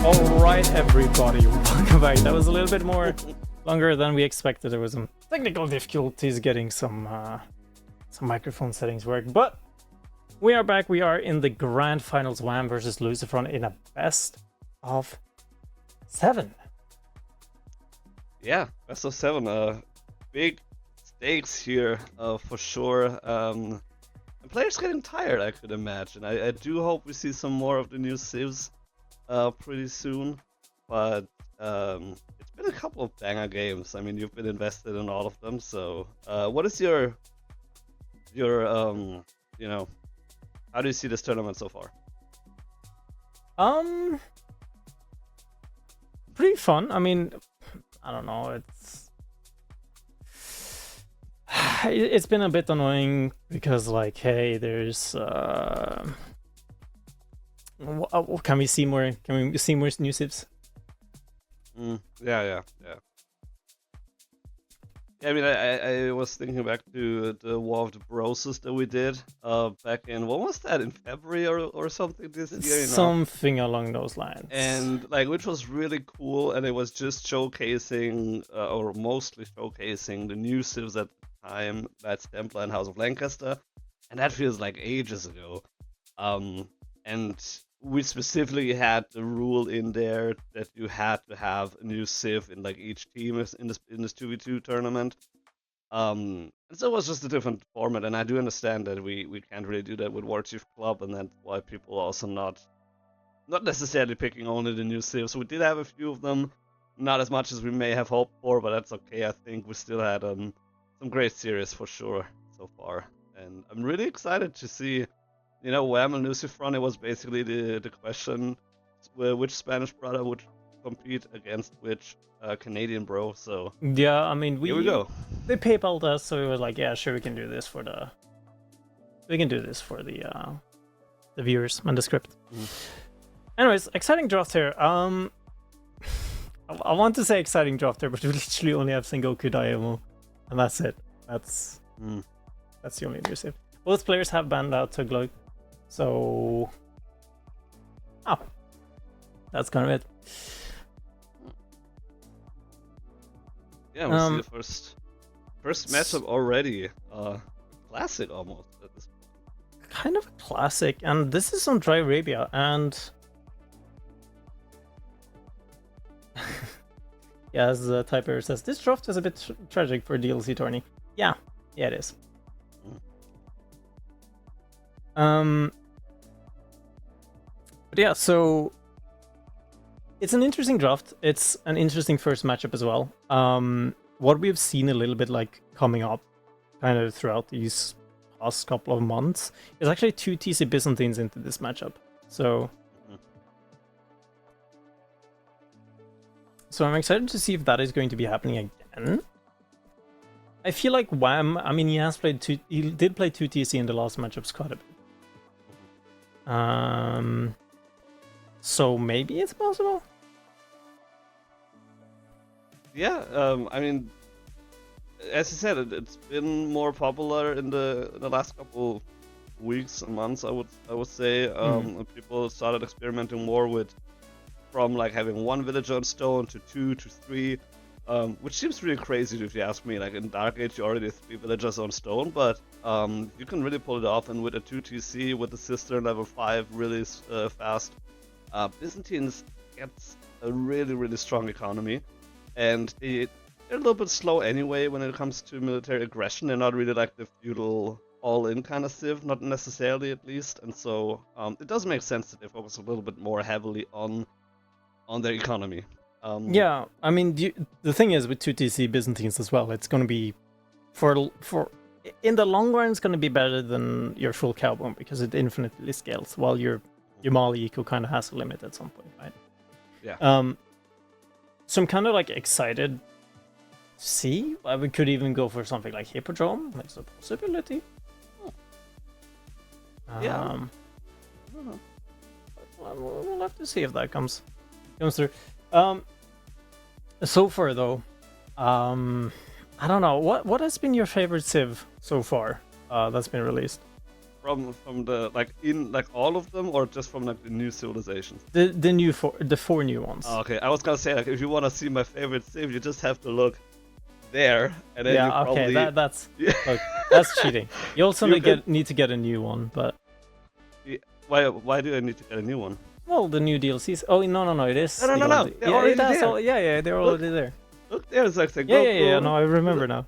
Alright everybody, welcome back. That was a little bit more longer than we expected. There was some technical difficulties getting some microphone settings work, but we are back. We are in the grand finals, Wam versus LucifroN in a best of 7. Yeah, best of 7. Big stakes here for sure. And players getting tired, I could imagine. I do hope we see some more of the new civs pretty soon, but it's been a couple of banger games. I mean, you've been invested in all of them. So, what is your you know, how do you see this tournament so far? Pretty fun. I mean, I don't know. It's been a bit annoying because, like, hey, there's can we see more? Can we see more new civs? Yeah. I mean, I was thinking back to the War of the Broses that we did back in, what was that, in February or something this year? You know? Something along those lines. And like, which was really cool, and it was just showcasing, or mostly showcasing, the new civs at the time, that's Templar and House of Lancaster, and that feels like ages ago. And we specifically had the rule in there that you had to have a new civ in like each team in this 2v2 tournament. And so it was just a different format, and I do understand that we can't really do that with Warchief Club, and that's why people are also not necessarily picking only the new civs. We did have a few of them, not as much as we may have hoped for, but that's okay. I think we still had some great series for sure so far, and I'm really excited to see. You know, Wam and LucifroN, it was basically the question which Spanish brother would compete against which Canadian bro. So yeah, I mean, here we go. They PayPal'd us, so we were like, yeah, sure, we can do this for the viewers and the script. Anyways, exciting draft here. I want to say exciting draft here, but we literally only have Sengoku, Daimyo, and that's it. That's the only new civ. Both players have banned out Tuglog. So, that's kind of it. Yeah, we see the first matchup already. Classic almost at this point. Kind of a classic, and this is on Dry Arabia, and yeah, as the typer says, this draft is a bit tragic for DLC tourney. Yeah, it is. But yeah, so it's an interesting draft. It's an interesting first matchup as well. What we've seen a little bit like coming up kind of throughout these past couple of months is actually 2 TC Byzantines into this matchup. So I'm excited to see if that is going to be happening again. I feel like Wam, I mean, he did play 2 TC in the last matchups quite a bit. So maybe it's possible? Yeah, I mean, as you said, it's been more popular in the last couple weeks and months, I would say. People started experimenting more from like having 1 villager on stone to 2 to 3. Which seems really crazy if you ask me. Like in Dark Age, you already have 3 villagers on stone, but you can really pull it off. And with a 2 TC, with the Sister level 5 really fast, Byzantines gets a really, really strong economy. And they're a little bit slow anyway when it comes to military aggression. They're not really like the feudal all-in kind of civ, not necessarily at least. And so it does make sense that they focus a little bit more heavily on their economy. Yeah, I mean, the thing is with 2 TC Byzantines as well, it's going to be for in the long run, it's going to be better than your full cowboy because it infinitely scales, while your Mali eco kind of has a limit at some point, right? Yeah. So I'm kind of like excited to see. We could even go for something like Hippodrome. There's a possibility. Yeah. I don't know. We'll have to see if that comes through. So far though, I don't know. What has been your favorite civ so far that's been released? from the like in like all of them, or just from like the new civilizations? The four new ones. Oh, okay, I was gonna say like if you want to see my favorite civ, you just have to look there, and then you Yeah, okay, probably that's Yeah. look, that's cheating. You also You need to get a new one, but why do I need to get a new one? well, the new DLCs. Oh no, it is. No, the no, old- they're Yeah, already it has. there. Yeah, they're Look. already there. Look, there's like Yeah, Sengoku. No, I remember now.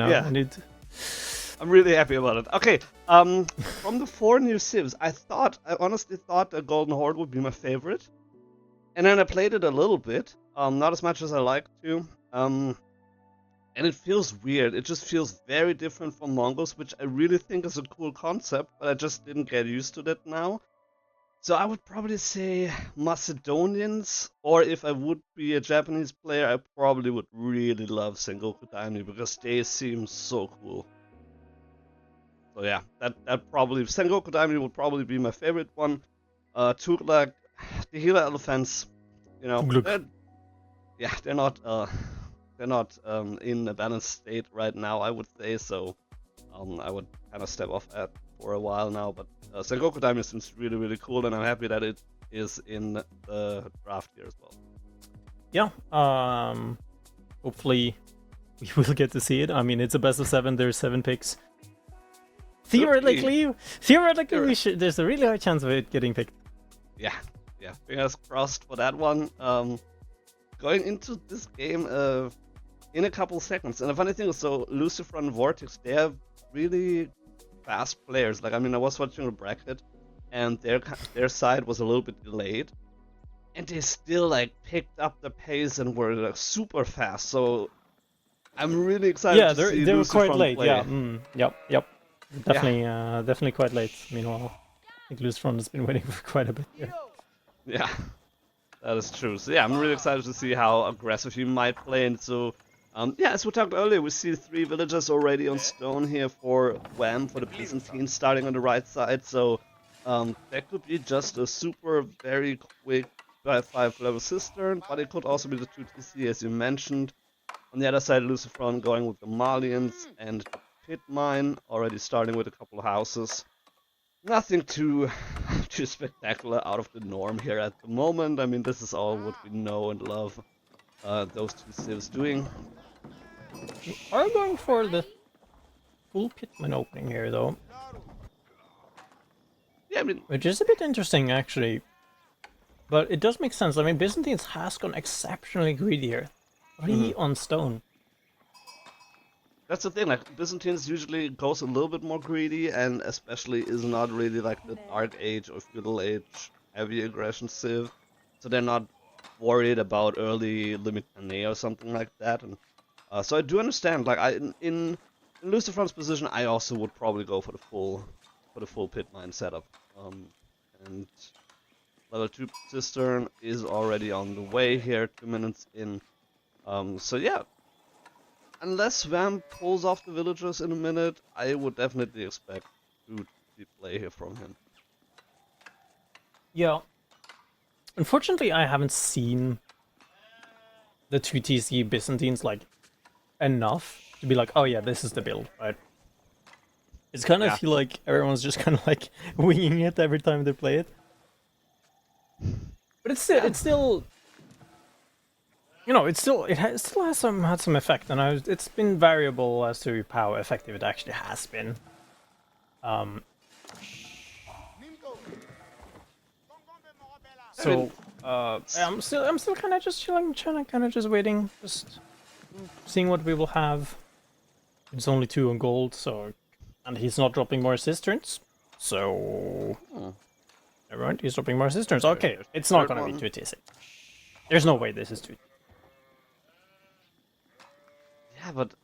Yeah. I need. I'm really happy about it. Okay, from the 4 new civs, I honestly thought the Golden Horde would be my favorite, and then I played it a little bit, not as much as I like to, and it feels weird. It just feels very different from Mongols, which I really think is a cool concept, but I just didn't get used to that now. So I would probably say Macedonians, or if I would be a Japanese player, I probably would really love Sengoku Daimyo because they seem so cool. So yeah, that probably Sengoku Daimyo would probably be my favorite one. Turlak, the healer elephants, you know, Tugluk. they're not in a balanced state right now, I would say. So I would kind of step off that for a while now. But Sengoku Daimyo seems really, really cool, and I'm happy that it is in the draft here as well. Yeah. Hopefully, we will get to see it. I mean, it's a best of 7. There's 7 picks. Theoretically, we should. There's a really high chance of it getting picked. Yeah. Fingers crossed for that one. Going into this game in a couple seconds, and the funny thing is, so LucifroN and Vortex, they are really fast players. Like, I mean, I was watching the bracket, and their side was a little bit delayed, and they still like picked up the pace and were like, super fast. So I'm really excited to see they were quite LucifroN late. play. Yeah. Yep. Definitely quite late. Meanwhile, I think LucifroN has been waiting for quite a bit here. Yeah, that is true. So yeah, I'm really excited to see how aggressive he might play. And so, yeah, as we talked earlier, we see 3 villagers already on stone here for Wam, for the Byzantines, starting on the right side. So that could be just a very quick 5 level cistern, but it could also be the 2 TC as you mentioned. On the other side, LucifroN going with the Malians and the pit mine, already starting with a couple of houses. Nothing too spectacular out of the norm here at the moment. I mean, this is all what we know and love those 2 civs doing. We are going for the full pitman opening here, though. Yeah, I mean, which is a bit interesting, actually. But it does make sense. I mean, Byzantines has gone exceptionally greedy here. 3 on stone. that's the thing, like, Byzantines usually goes a little bit more greedy, and especially is not really like the Dark Age or Feudal Age heavy aggression civ, so they're not worried about early limit or something like that, and so I do understand, like, in LucifroN's position, I also would probably go for the full pit mine setup, and level 2 cistern is already on the way here, 2 minutes in, so yeah. Unless Wam pulls off the villagers in a minute, I would definitely expect to play here from him. Yeah. Unfortunately, I haven't seen the 2 TC Byzantines like enough to be like, oh yeah, this is the build, right? It's kind of feel like everyone's just kind of like winging it every time they play it. But it's still. You know, it still has had some effect, and it's been variable as to how effective it actually has been. So I'm still kind of just chilling, kind of just waiting, just seeing what we will have. It's only 2 on gold, so and he's not dropping more cisterns, so nevermind, he's dropping more cisterns. Okay, it's not gonna be 2 TC. There's no way this is 2. Yeah, but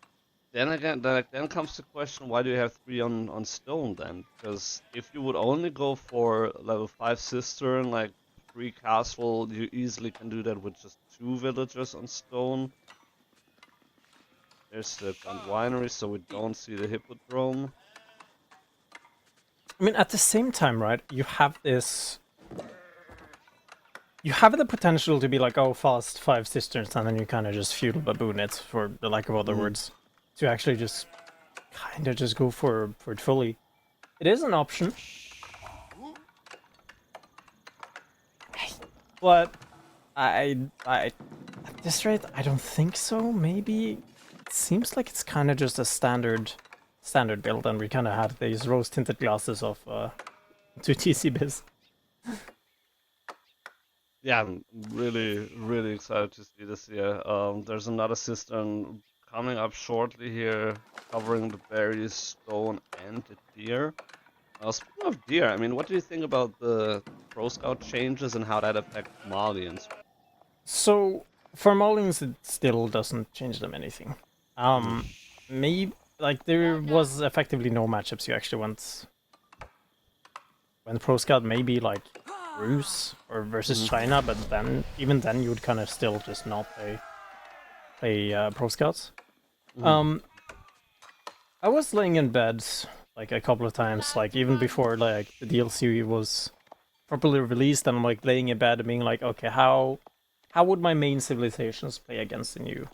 then again, then comes the question: why do you have 3 on stone then? Because if you would only go for level 5 cistern, like 3 castle, you easily can do that with just 2 villagers on stone. There's the Grand Winery, so we don't see the Hippodrome. I mean, at the same time, right? You have this. You have the potential to be like, oh, fast 5 cisterns, and then you kind of just feudal baboon it, for the lack of other words, to actually just kind of just go for it fully. It is an option. But at this rate, I don't think so. Maybe it seems like it's kind of just a standard build, and we kind of have these rose-tinted glasses of 2TC Biz. Yeah, I'm really excited to see this here. There's another cistern coming up shortly here, covering the berries, stone, and the deer. Speaking of deer, I mean, what do you think about the Pro Scout changes and how that affects Malians? So for Malians, it still doesn't change them anything. Maybe like there was effectively no matchups you actually went when Pro Scout, maybe like Bruce or versus China, but then even then you would kind of still just not play Pro Scouts. I was laying in bed like a couple of times, like even before like the DLC was properly released, and I'm like laying in bed and being like, okay, how would my main civilizations play against the new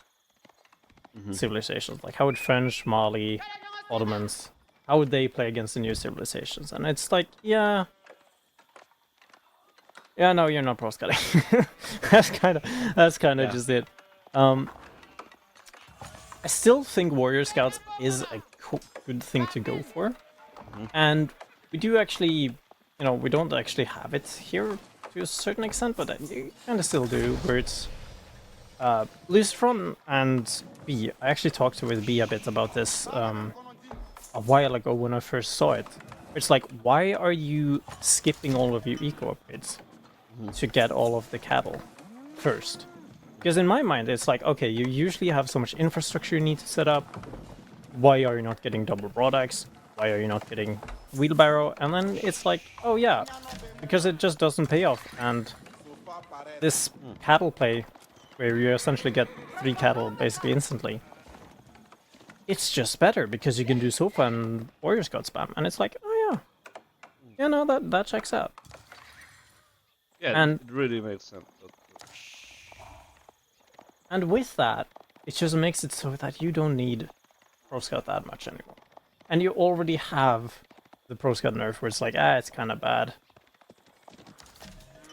civilizations? Like how would French, Mali, Ottomans, how would they play against the new civilizations? And it's like, yeah, no, you're not pro scouting. that's kind of just it. I still think Warrior Scouts is a good thing to go for, and we do actually, we don't actually have it here to a certain extent, but you kind of still do, where it's LucifroN and B. I actually talked with B a bit about this a while ago when I first saw it. It's like, why are you skipping all of your eco upgrades to get all of the cattle first? Because in my mind, it's like, okay, you usually have so much infrastructure you need to set up. Why are you not getting double broadaxe? Why are you not getting wheelbarrow? And then it's like, oh yeah, because it just doesn't pay off. And this cattle play, where you essentially get 3 cattle basically instantly, it's just better because you can do Sofa and Warrior Scout spam. And it's like, oh yeah, no, that checks out. Yeah, and it really makes sense. And with that, it just makes it so that you don't need Pro Scout that much anymore. And you already have the Pro Scout nerf where it's like, it's kind of bad.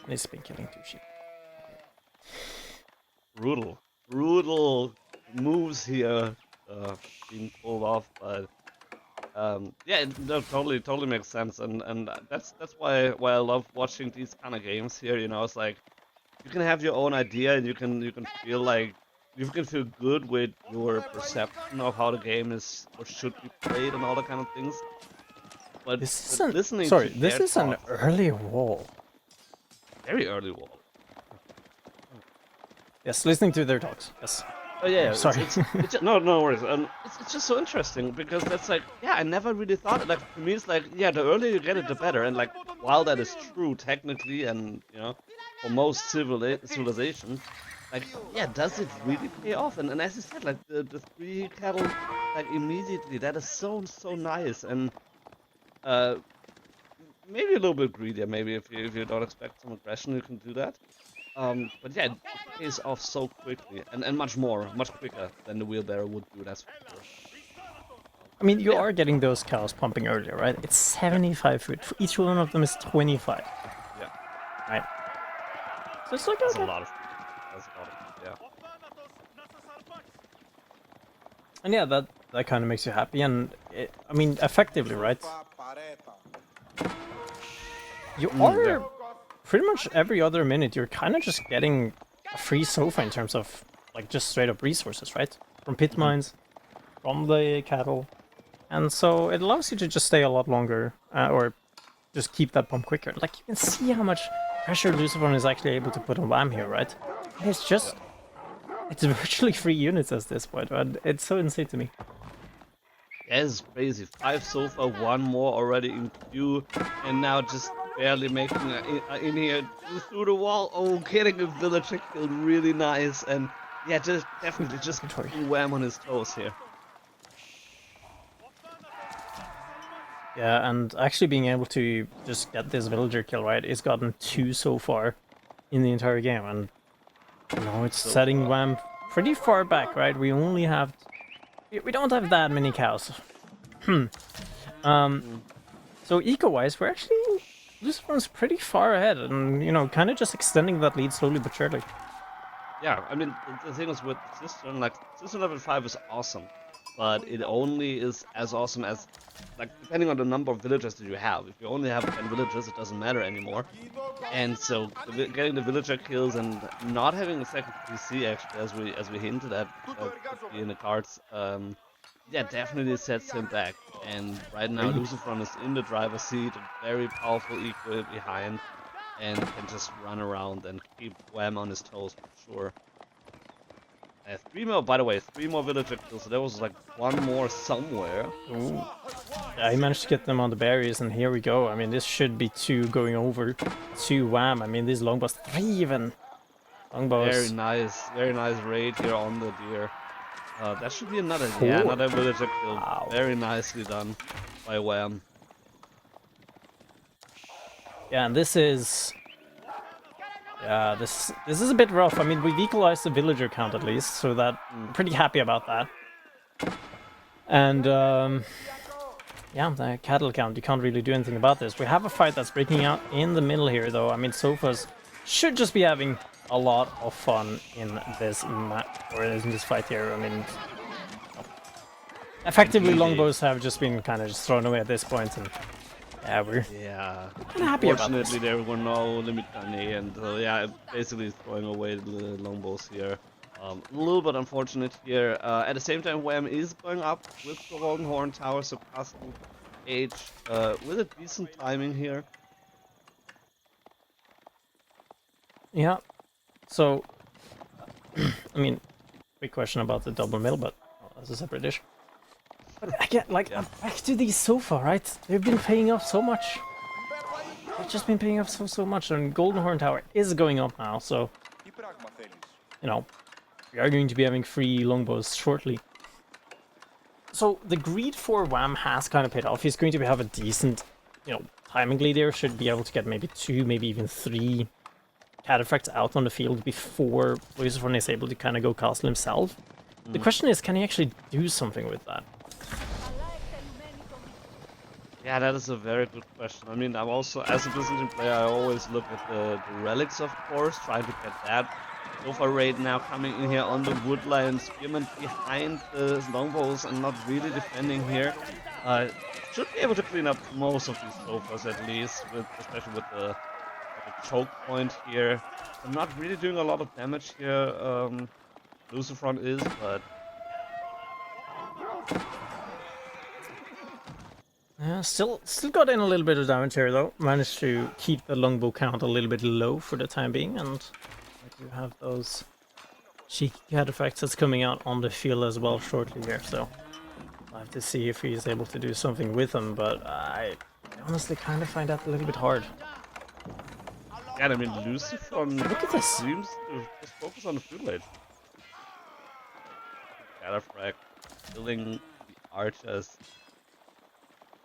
And it's been killing 2 sheep. Brutal moves here being pulled off, but yeah, it totally makes sense, and that's why I love watching these kind of games here. It's like you can have your own idea, and you can feel like you can feel good with your perception of how the game is or should be played and all that kind of things. But this is an early wall. Very early wall. Yes, listening to their talks. Yes. Oh yeah, sorry. It's no worries. It's just so interesting because that's like, yeah, I never really thought it. Like to me, it's like, yeah, the earlier you get it, the better. And like, while that is true technically, and for most civilizations, like, yeah, does it really pay off? And as you said, like the 3 cattle, like immediately, that is so nice. And maybe a little bit greedier. Maybe if you don't expect some aggression, you can do that. But yeah, it pays off so quickly, and much quicker than the wheelbarrow would do, that's for sure. I mean, you are getting those cows pumping earlier, right? It's 75 food. Each one of them is 25. Yeah. Right. So it's like, That's a lot of food. Yeah. And yeah, that kind of makes you happy, and I mean, effectively, right? You are... Pretty much every other minute, you're kind of just getting a free sofa in terms of, like, just straight up resources, right? From pit mines, from the cattle. And so it allows you to just stay a lot longer, or just keep that pump quicker. Like, you can see how much pressure LucifroN is actually able to put on Wam here, right? And it's just... It's virtually free units at this point, and it's so insane to me. Yeah, it's crazy. 5 so far, 1 more already in queue, and now just barely making in here through the wall. Oh, getting a villager killed, really nice, and yeah, just definitely just putting Wham on his toes here. Yeah, and actually being able to just get this villager kill, right? It's gotten 2 so far in the entire game, and it's so setting Wham pretty far back, right? We only have... We don't have that many cows. So eco-wise, we're actually LucifroN's pretty far ahead, and you know, kind of just extending that lead slowly but surely. Yeah, I mean, the thing is with Cistern, like, Cistern level 5 is awesome, but it only is as awesome as, like, depending on the number of villagers that you have. If you only have 10 villagers, it doesn't matter anymore. And so, getting the villager kills and not having a second PC, actually, as we hinted at, could be in the cards, yeah, definitely sets him back. And right now, LucifroN is in the driver's seat, a very powerful equal behind, and can just run around and keep Wham on his toes for sure. 3 more, by the way, 3 more villager kills, so there was like 1 more somewhere. Ooh. Yeah, he managed to get them on the berries, and here we go. I mean, this should be 2 going over to Wham. I mean, these longbows, 3 even. Longbows. Very nice raid here on the deer. That should be another, 4. yeah, another villager kill. Wow. Very nicely done by Wham. Yeah, and this is... Yeah, this is a bit rough. I mean, we've equalized the villager count at least, so that I'm pretty happy about that. And, yeah, the cattle count, you can't really do anything about this. We have a fight that's breaking out in the middle here, though. I mean, Sofas should just be having a lot of fun in this fight here. I mean, effectively, longbows have just been kind of just thrown away at this point, and yeah, we're kind of happy about this. Unfortunately, there were no limit on A, and yeah, basically throwing away the longbows here. A little bit unfortunate here. At the same time, Wham is going up with the Golden Horn Tower, surpassing Age with a decent timing here. Yeah. So, I mean, big question about the double mill, but that's a separate issue. But again, like, back to these Sofa, right? They've been paying off so much. They've just been paying off so much, and Golden Horn Tower is going up now, so, you know, we are going to be having free longbows shortly. So the greed for Wham has kind of paid off. He's going to have a decent, you know, timing lead there. Should be able to get maybe 2, maybe even 3 cataphracts out on the field before LucifroN is able to kind of go castle himself. The question is, can he actually do something with that? Yeah, that is a very good question. I mean, I'm also, as a Byzantine player, I always look at the relics, of course, trying to get that. Sofa raid now coming in here on the woodline, Spearman behind the longbows and not really defending here. Should be able to clean up most of these sofas at least, especially with the choke point here. I'm not really doing a lot of damage here. LucifroN is, but yeah, still got in a little bit of damage here though. Managed to keep the longbow count a little bit low for the time being, and I do have those cheeky cataphracts that's coming out on the field as well shortly here, so I'll have to see if he's able to do something with them, but I honestly kind of find that a little bit hard. yeah, I mean, LucifroN Look at this. seems to just focus on the field lane. Cataphract killing the archers.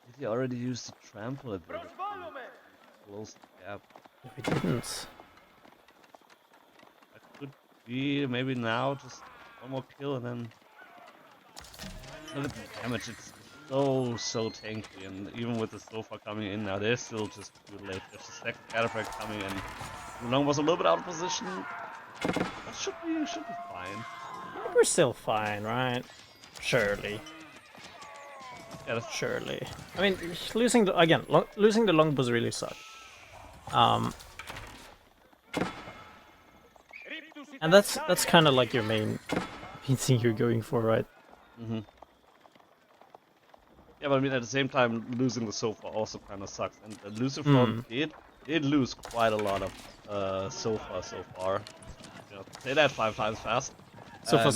Did he already use the trample at the close the gap? No, he didn't. That could be maybe now just 1 more kill and then look at the damage. It's so tanky, and even with the Sofa coming in now, they're still just too late. There's a second cataphract coming, and Long was a little bit out of position. That should be fine. I think we're still fine, right? Surely. Yeah, that's Surely. I mean, losing the longbows really sucked. And that's kind of like your main thing you're going for, right? Mm-hmm. Yeah, but I mean, at the same time, losing the Sofa also kind of sucks. And LucifroN did lose quite a lot of Sofa so far. You know, say that 5 times fast. So far.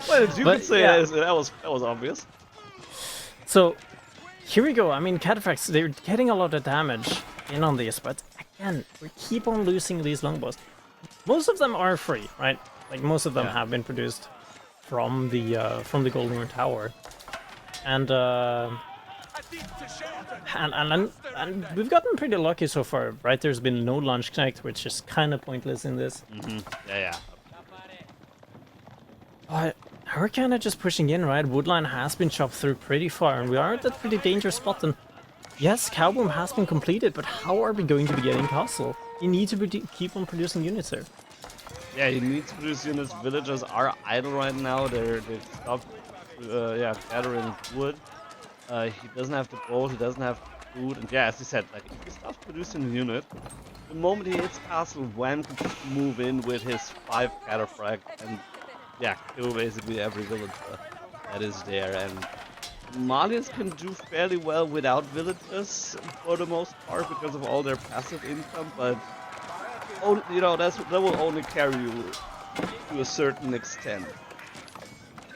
Well, you could say yeah. that was obvious. So here we go. I mean, cataphracts, they're getting a lot of damage in on these, but again, we keep on losing these longbows. Most of them are free, right? Like most of them have been produced from the Golden Horn Tower, and we've gotten pretty lucky so far, right? There's been no launch connect, which is kind of pointless in this. Yeah. But we're kind of just pushing in, right? Woodline has been chopped through pretty far, and we are at that pretty dangerous spot. And yes, Cowboom has been completed, but how are we going to be getting castle? You need to keep on producing units here. Yeah, he needs to produce units. Villagers are idle right now. They've stopped, gathering wood. He doesn't have the gold. He doesn't have food. And yeah, as he said, like if he stops producing a unit, the moment he hits castle, Wham can just move in with his 5 cataphrag and yeah, kill basically every villager that is there. And Malians can do fairly well without villagers for the most part because of all their passive income, but you know, that will only carry you to a certain extent.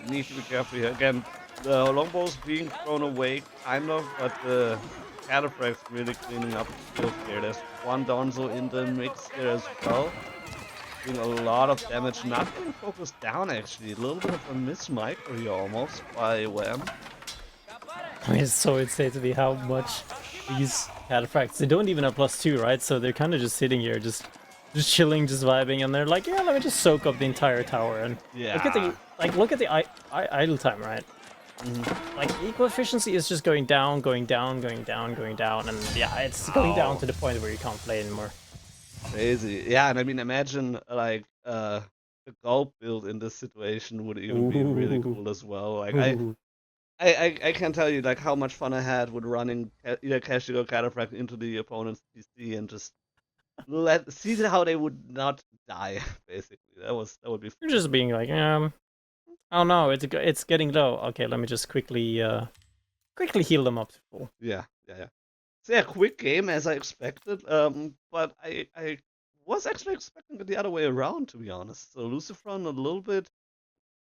You need to be careful here. Again, the longbows being thrown away, kind of, but the cataphrag's really cleaning up the field here. There's one Donzo in the mix there as well, doing a lot of damage. Not getting focused down actually. A little bit of a miss micro here almost by Wham. I mean, it's so insane to me how much these cataphracts, they don't even have +2, right? So they're kind of just sitting here, just chilling, just vibing, and they're like, yeah, let me just soak up the entire tower. And yeah, look at the idle time, right? Like eco efficiency is just going down, going down, going down, going down, and yeah, it's going down to the point where you can't play anymore. Crazy, yeah. And I mean, imagine like the gulp build in this situation would even be really cool as well. Like I can't tell you like how much fun I had with running either Kashyyyk or Cataphract into the opponent's PC and just see how they would not die. Basically, that would be fun. You're just being like, oh no, it's getting low. Okay, let me just quickly heal them up to full. Yeah. So yeah, quick game as I expected. But I was actually expecting it the other way around, to be honest. So LucifroN a little bit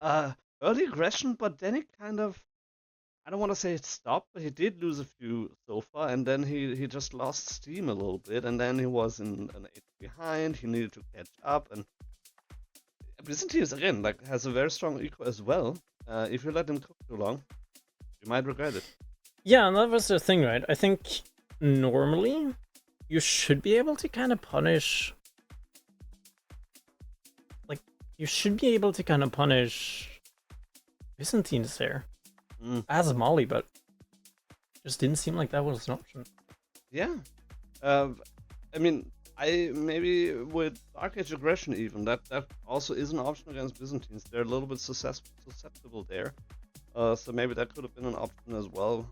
early aggression, but then it kind of, I don't want to say it stopped, but he did lose a few so far, and then he just lost steam a little bit, and then he was in an 8 behind. He needed to catch up, and Byzantines again like has a very strong eco as well. If you let them cook too long, you might regret it. Yeah, and that was the thing, right? I think normally you should be able to kind of punish, like you should be able to kind of punish Byzantines there as Mali, but just didn't seem like that was an option. Yeah, I mean, maybe with Dark Age aggression even that also is an option against Byzantines. They're a little bit susceptible there. So maybe that could have been an option as well.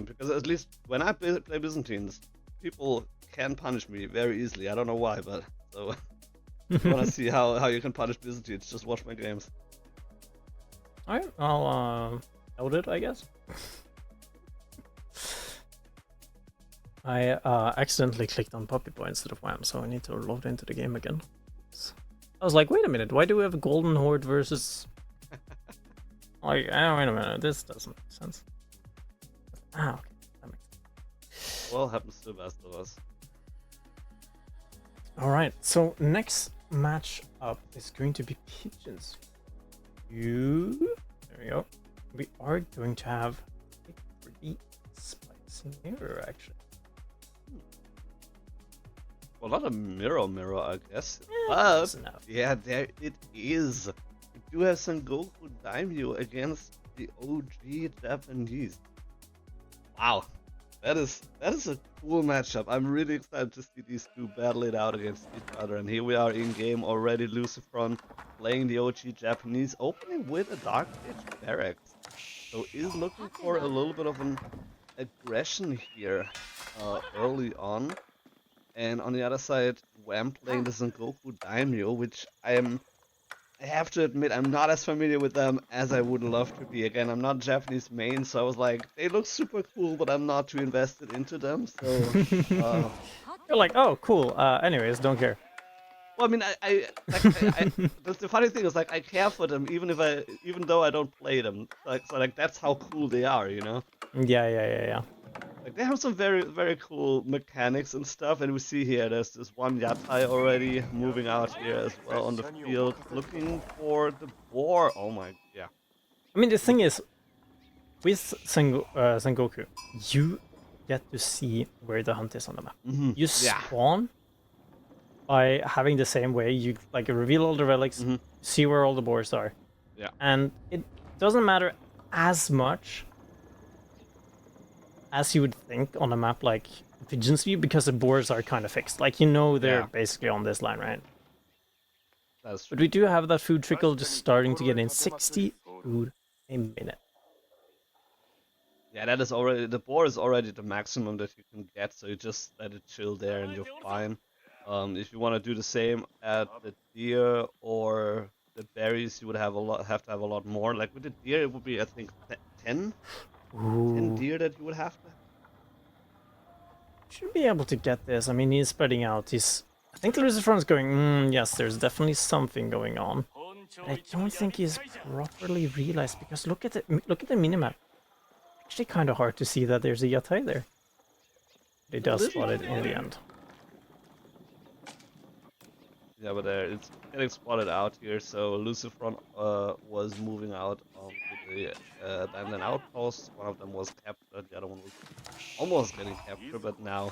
Because at least when I play Byzantines, people can punish me very easily. I don't know why, but so if you want to see how you can punish Byzantines, just watch my games. Alright, I'll load it, I guess. I accidentally clicked on Puppy Boy instead of Wham, so I need to load into the game again. I was like, wait a minute, why do we have a Golden Horde versus... Like, oh, wait a minute, this doesn't make sense. Ah, okay, that makes sense. Well, happens to the best of us. Alright, so next match up is going to be Pigeons. There we go. We are going to have a pretty spicy mirror, actually. Well, not a mirror, I guess. But yeah, there it is. We do have Sengoku Daimyo against the OG Japanese. Wow, that is a cool matchup. I'm really excited to see these two battle it out against each other. And here we are in game already. LucifroN playing the OG Japanese, opening with a Dark Age barracks. So is looking for a little bit of an aggression here early on. And on the other side, Wham playing the Sengoku Daimyo, which I have to admit, I'm not as familiar with them as I would love to be. Again, I'm not Japanese main, so I was like, they look super cool, but I'm not too invested into them. So you're like, oh, cool. Anyways, don't care. Well, I mean, the funny thing is, like, I care for them even though I don't play them. So that's how cool they are, you know? Yeah. Like, they have some very, very cool mechanics and stuff, and we see here there's this one Yatai already moving out here as well on the field, looking for the boar. Oh my, yeah. I mean, the thing is, with Sengoku, you get to see where the hunt is on the map. You spawn by having the same way. You like reveal all the relics, see where all the boars are, Yeah. And it doesn't matter as much as you would think on a map like Pigeon's View, because the borders are kind of fixed. Like, you know, they're basically on this line, right? That's true. But we do have that food trickle just starting to get in. 60 food a minute. Yeah, that is already, the boar is already the maximum that you can get, so you just let it chill there and you're fine. If you want to do the same at the deer or the berries, you would have to have a lot more. Like with the deer, it would be, I think, 10 Ooh. deer that you would have to. Should be able to get this. I mean, he's spreading out. I think LucifroN's going, yes, there's definitely something going on. But I don't think he's properly realized, because look at the minimap. Actually kind of hard to see that there's a Yatai there. But he does spot it in the end. Yeah, but it's getting spotted out here, so LucifroN was moving out to the abandoned outposts. One of them was captured, the other one was almost getting captured, but now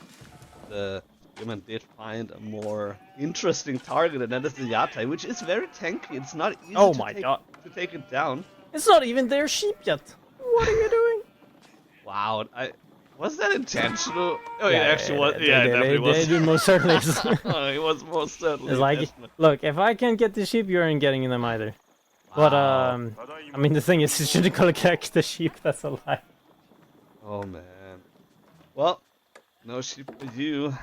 the Spearman did find a more interesting target, and that is the Yatai, which is very tanky. It's not easy to take it down. It's not even their sheep yet. What are you doing? Wow, was that intentional? Oh, yeah, it actually was. Yeah, it definitely was. It most certainly is. It was most certainly. It's like, look, if I can't get the sheep, you aren't getting them either. Wow. But I mean, the thing is, you shouldn't collect the sheep that's alive. Oh man. Well, no sheep for you.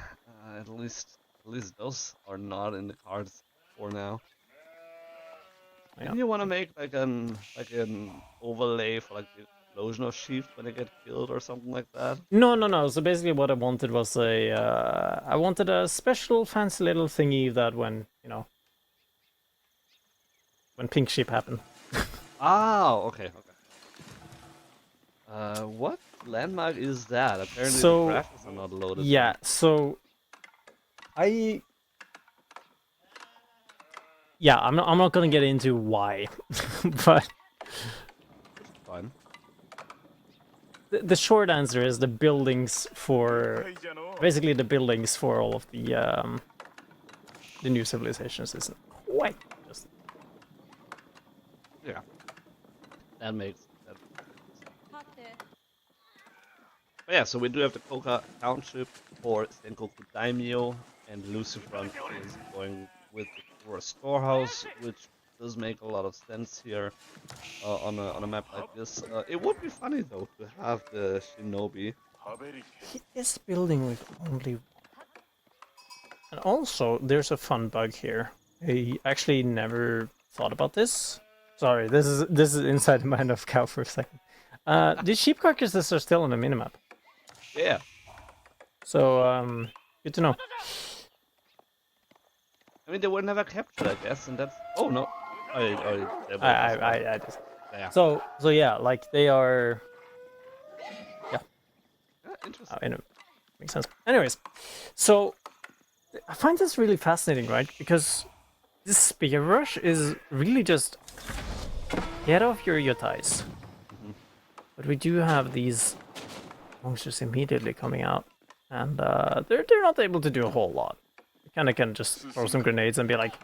At least those are not in the cards for now. Yeah. Didn't you want to make like an overlay for like the explosion of sheep when they get killed or something like that? No. So basically, what I wanted was I wanted a special fancy little thingy that when pink sheep happen. Oh, okay. What landmark is that? Apparently the graphics are not loaded. Yeah, so I'm not gonna get into why, but fine. The short answer is the buildings for all of the new civilizations isn't quite just. Yeah, that makes sense. But yeah, so we do have the Koka township for Sengoku Daimyo, and LucifroN is going with for a storehouse, which does make a lot of sense here on a map like this. It would be funny though to have the shinobi. He is building with only one. And also, there's a fun bug here. I actually never thought about this. Sorry, this is inside the mind of Cow for a second. The sheep carcasses are still on the minimap. Yeah. So, good to know. I mean, they were never captured, I guess, and that's. Oh no. I just. Yeah. So yeah, like they are. Yeah. Interesting. Makes sense. Anyways, so I find this really fascinating, right? Because this spear rush is really just get off your yatais. But we do have these monsters immediately coming out, and they're not able to do a whole lot. You kind of can just throw some grenades and be like,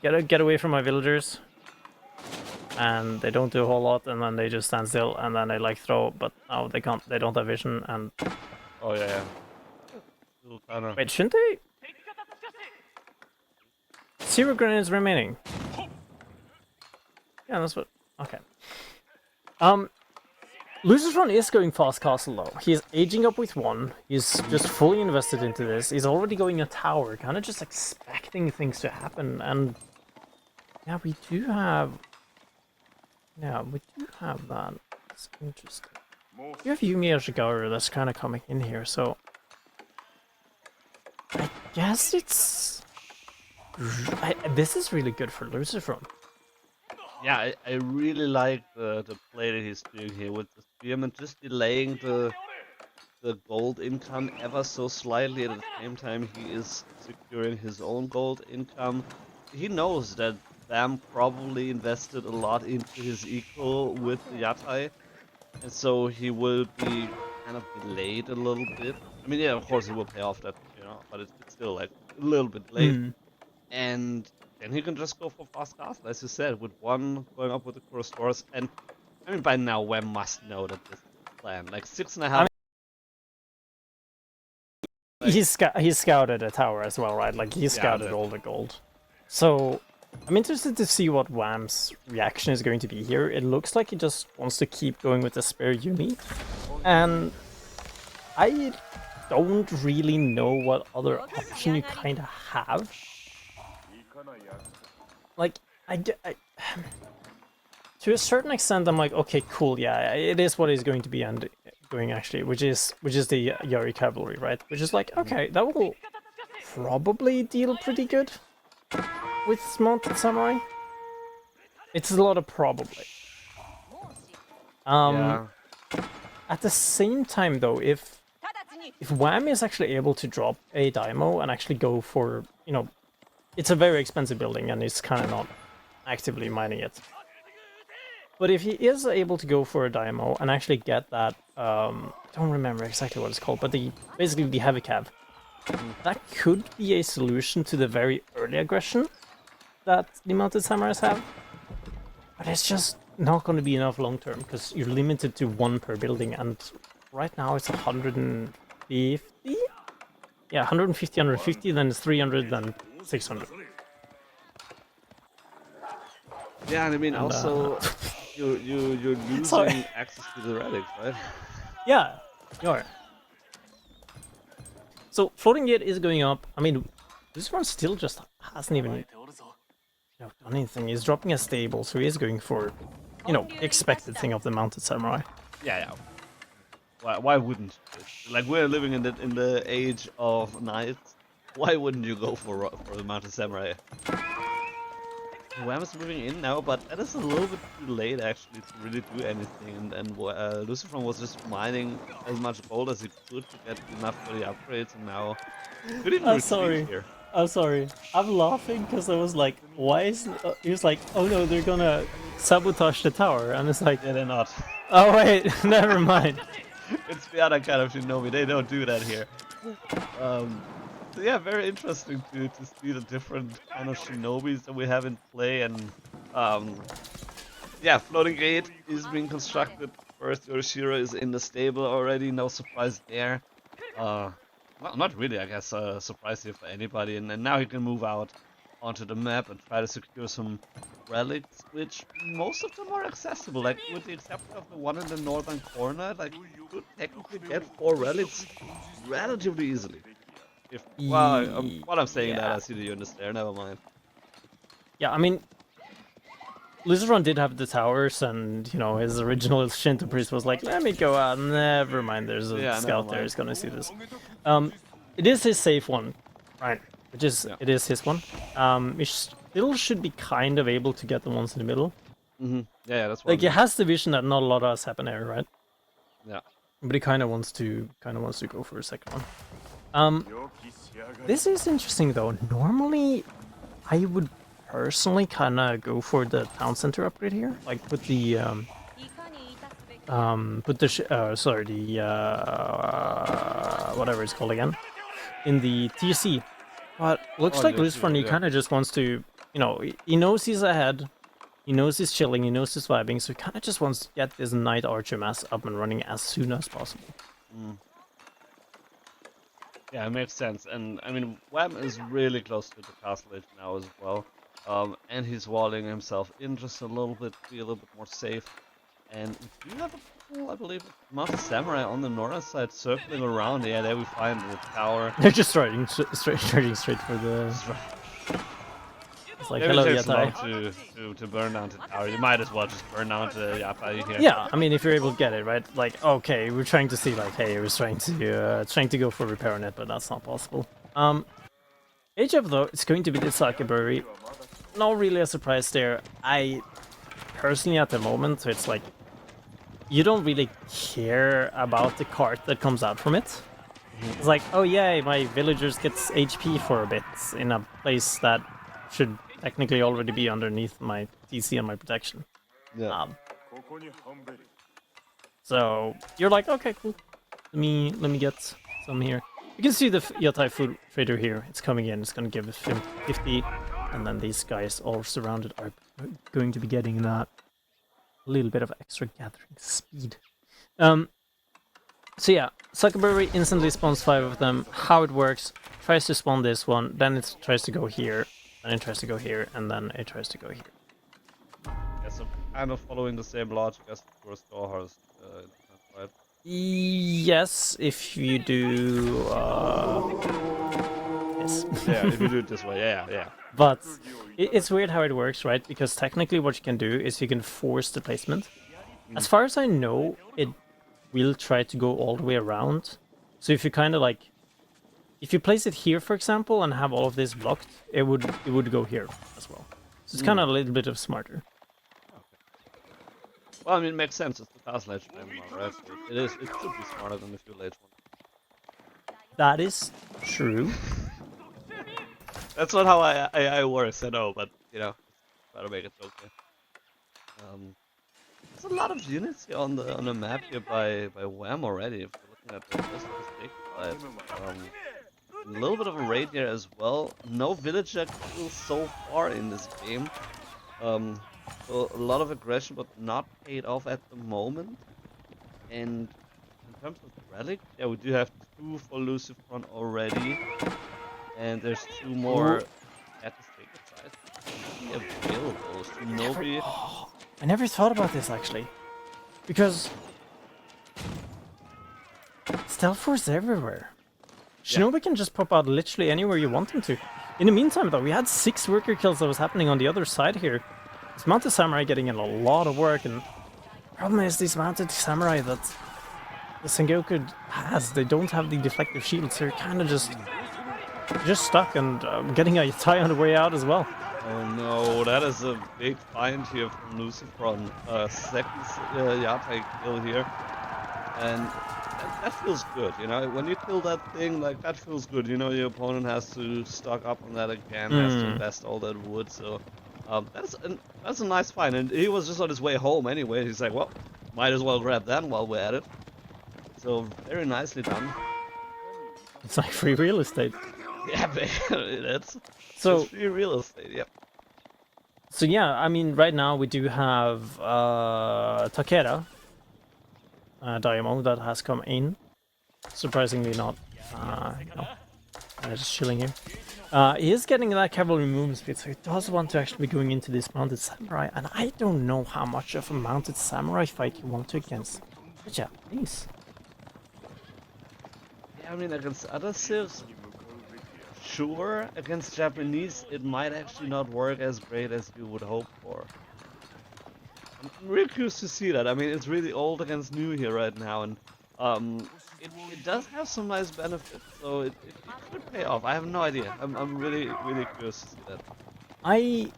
get away from my villagers, and they don't do a whole lot, and then they just stand still, and then they like throw, but no, they can't. They don't have vision, and oh yeah. Wait, shouldn't they? 0 grenades remaining. Yeah, that's what. Okay. LucifroN is going fast castle though. He's aging up with 1. He's just fully invested into this. He's already going a tower, kind of just expecting things to happen. And yeah, we do have that. It's interesting. You have Yumi Ashigaru that's kind of coming in here, so I guess it's. This is really good for LucifroN. Yeah, I really like the play that he's doing here with the Spearman, just delaying the gold income ever so slightly. At the same time, he is securing his own gold income. He knows that Bam probably invested a lot into his eco with the Yatai, and so he will be kind of delayed a little bit. I mean, yeah, of course he will pay off that, but it's still like a little bit late. And and he can just go for fast castle, as you said, with one going up with the Core Stores. And I mean, by now, Wem must know that this is the plan. Like 6.5. He scouted a tower as well, right? Like he scouted all the gold. So I'm interested to see what Wam's reaction is going to be here. It looks like he just wants to keep going with the spare uni, and I don't really know what other option you kind of have. Like to a certain extent, I'm like, okay, cool, yeah, it is what he's going to be doing actually, which is the Yari cavalry, right? Which is like, okay, that will probably deal pretty good with mounted samurai. It's a lot of probably. At the same time, though, if Wam is actually able to drop a Daimyo and actually go for, you know, it's a very expensive building and he's kind of not actively mining it. But if he is able to go for a Daimyo and actually get that, I don't remember exactly what it's called, but basically the heavy cav, that could be a solution to the very early aggression that the mounted samurais have. But it's just not going to be enough long term, because you're limited to one per building, and right now it's 150? Yeah, 150, 150, then it's 300, then 600. Yeah, and I mean, also, you're losing access to the relics, right? Yeah, you are. So, floating gate is going up. I mean, this one still just hasn't even done anything. He's dropping a stable, so he is going for, you know, expected thing of the mounted samurai. Yeah. Why wouldn't you? Like, we're living in the age of knights. Why wouldn't you go for the mounted samurai? Wam is moving in now, but that is a little bit too late actually to really do anything. And LucifroN was just mining as much gold as he could to get enough for the upgrades, and now could even retreat here. I'm sorry. I'm laughing because I was like, why is... he was like, oh no, they're gonna sabotage the tower. And it's like... Yeah, they're not. Oh wait, never mind. It's the other kind of shinobi, they don't do that here. So yeah, very interesting to see the different kind of shinobis that we have in play, and yeah, floating gate is being constructed. First, Yoshiro is in the stable already, no surprise there. Not really, I guess, a surprise here for anybody, and now he can move out onto the map and try to secure some relics, which most of them are accessible, like with the exception of the one in the northern corner, like you could technically get 4 relics relatively easily. What I'm saying that I see the units there, never mind. Yeah, I mean, LucifroN did have the towers, and, you know, his original Shinto priest was like, let me go out, never mind, there's a scout there, he's gonna see this. It is his safe one, right? It is his one. He still should be kind of able to get the ones in the middle. Yeah, that's what like, he has the vision that not a lot of us happen there, right? Yeah. But he kind of wants to go for a second one. This is interesting though. Normally, I would personally kind of go for the town center upgrade here, like put the whatever it's called again, in the TC. But looks like LucifroN, he kind of just wants to, you know, he knows he's ahead, he knows he's chilling, he knows he's vibing, so he kind of just wants to get this Knight Archer mass up and running as soon as possible. Yeah, it makes sense, and I mean, Wam is really close to the castle edge now as well, and he's walling himself in just a little bit to be a little bit more safe. And we do have a couple, I believe, mounted samurai on the northern side circling around. Yeah, there we find the tower. They're just starting straight for the. It's like, hello, Yatai. To burn down the tower. You might as well just burn down the Yatai here. Yeah, I mean, if you're able to get it, right? Like, okay, we're trying to see, like, hey, we're trying to go for repair on it, but that's not possible. Age of, though, it's going to be the Sakebury. Not really a surprise there. I personally, at the moment, it's like, you don't really care about the cart that comes out from it. It's like, oh yay, my villagers gets HP for a bit in a place that should technically already be underneath my TC and my protection. Yeah. So you're like, okay, cool. Let me get some here. You can see the Yatai food trader here. It's coming in. It's gonna give him 50 and then these guys all surrounded are going to be getting that little bit of extra gathering speed. So yeah, Suckerberry instantly spawns 5 of them. How it works, tries to spawn this one, then it tries to go here, then it tries to go here, and then it tries to go here. Yeah, so kind of following the same logic as the first storehouse, right? Yes, if you do... yes. Yeah, if you do it this way, yeah. But it's weird how it works, right? Because technically what you can do is you can force the placement. As far as I know, it will try to go all the way around. So if you kind of like... If you place it here, for example, and have all of this blocked, it would go here as well. So it's kind of a little bit of smarter. Well, I mean, it makes sense. It's the Castle Age Daimyo, right? So it should be smarter than the Feudal Age one. That is true. That's not how I works, I know, but you know, try to make it okay. There's a lot of units here on the map here by Wam already. If you're looking at the first mistake side, a little bit of a raid here as well. No villager kills so far in this game. So a lot of aggression, but not paid off at the moment. And in terms of relic, yeah, we do have 2 for LucifroN already. And there's 2 more at the sacred side available. Shinobi. I never thought about this actually. Because Stealth Force everywhere. Shinobi can just pop out literally anywhere you want him to. In the meantime though, we had 6 worker kills that was happening on the other side here. This Mounted Samurai getting in a lot of work, and the problem is these Mounted Samurai that the Sengoku has, they don't have the deflective shield, so you're kind of just stuck and getting a tie on the way out as well. Oh no, that is a big find here from LucifroN. Second Yate kill here. And that feels good, you know? When you kill that thing, like, that feels good. You know, your opponent has to stock up on that again, has to invest all that wood, so... that's a nice find, and he was just on his way home anyway. He's like, well, might as well grab that while we're at it. So, very nicely done. It's like free real estate. Yeah, that's so free real estate, yep. So yeah, I mean, right now we do have Takeda Daimyo that has come in. Surprisingly not, no, just chilling here. He is getting that cavalry movement speed, so he does want to actually be going into this Mounted Samurai, and I don't know how much of a Mounted Samurai fight you want to against the Japanese. Yeah, I mean, against other civs, sure. Against Japanese, it might actually not work as great as you would hope for. I'm really curious to see that. I mean, it's really old against new here right now, and it does have some nice benefits, so it could pay off. I have no idea. I'm really curious to see that. I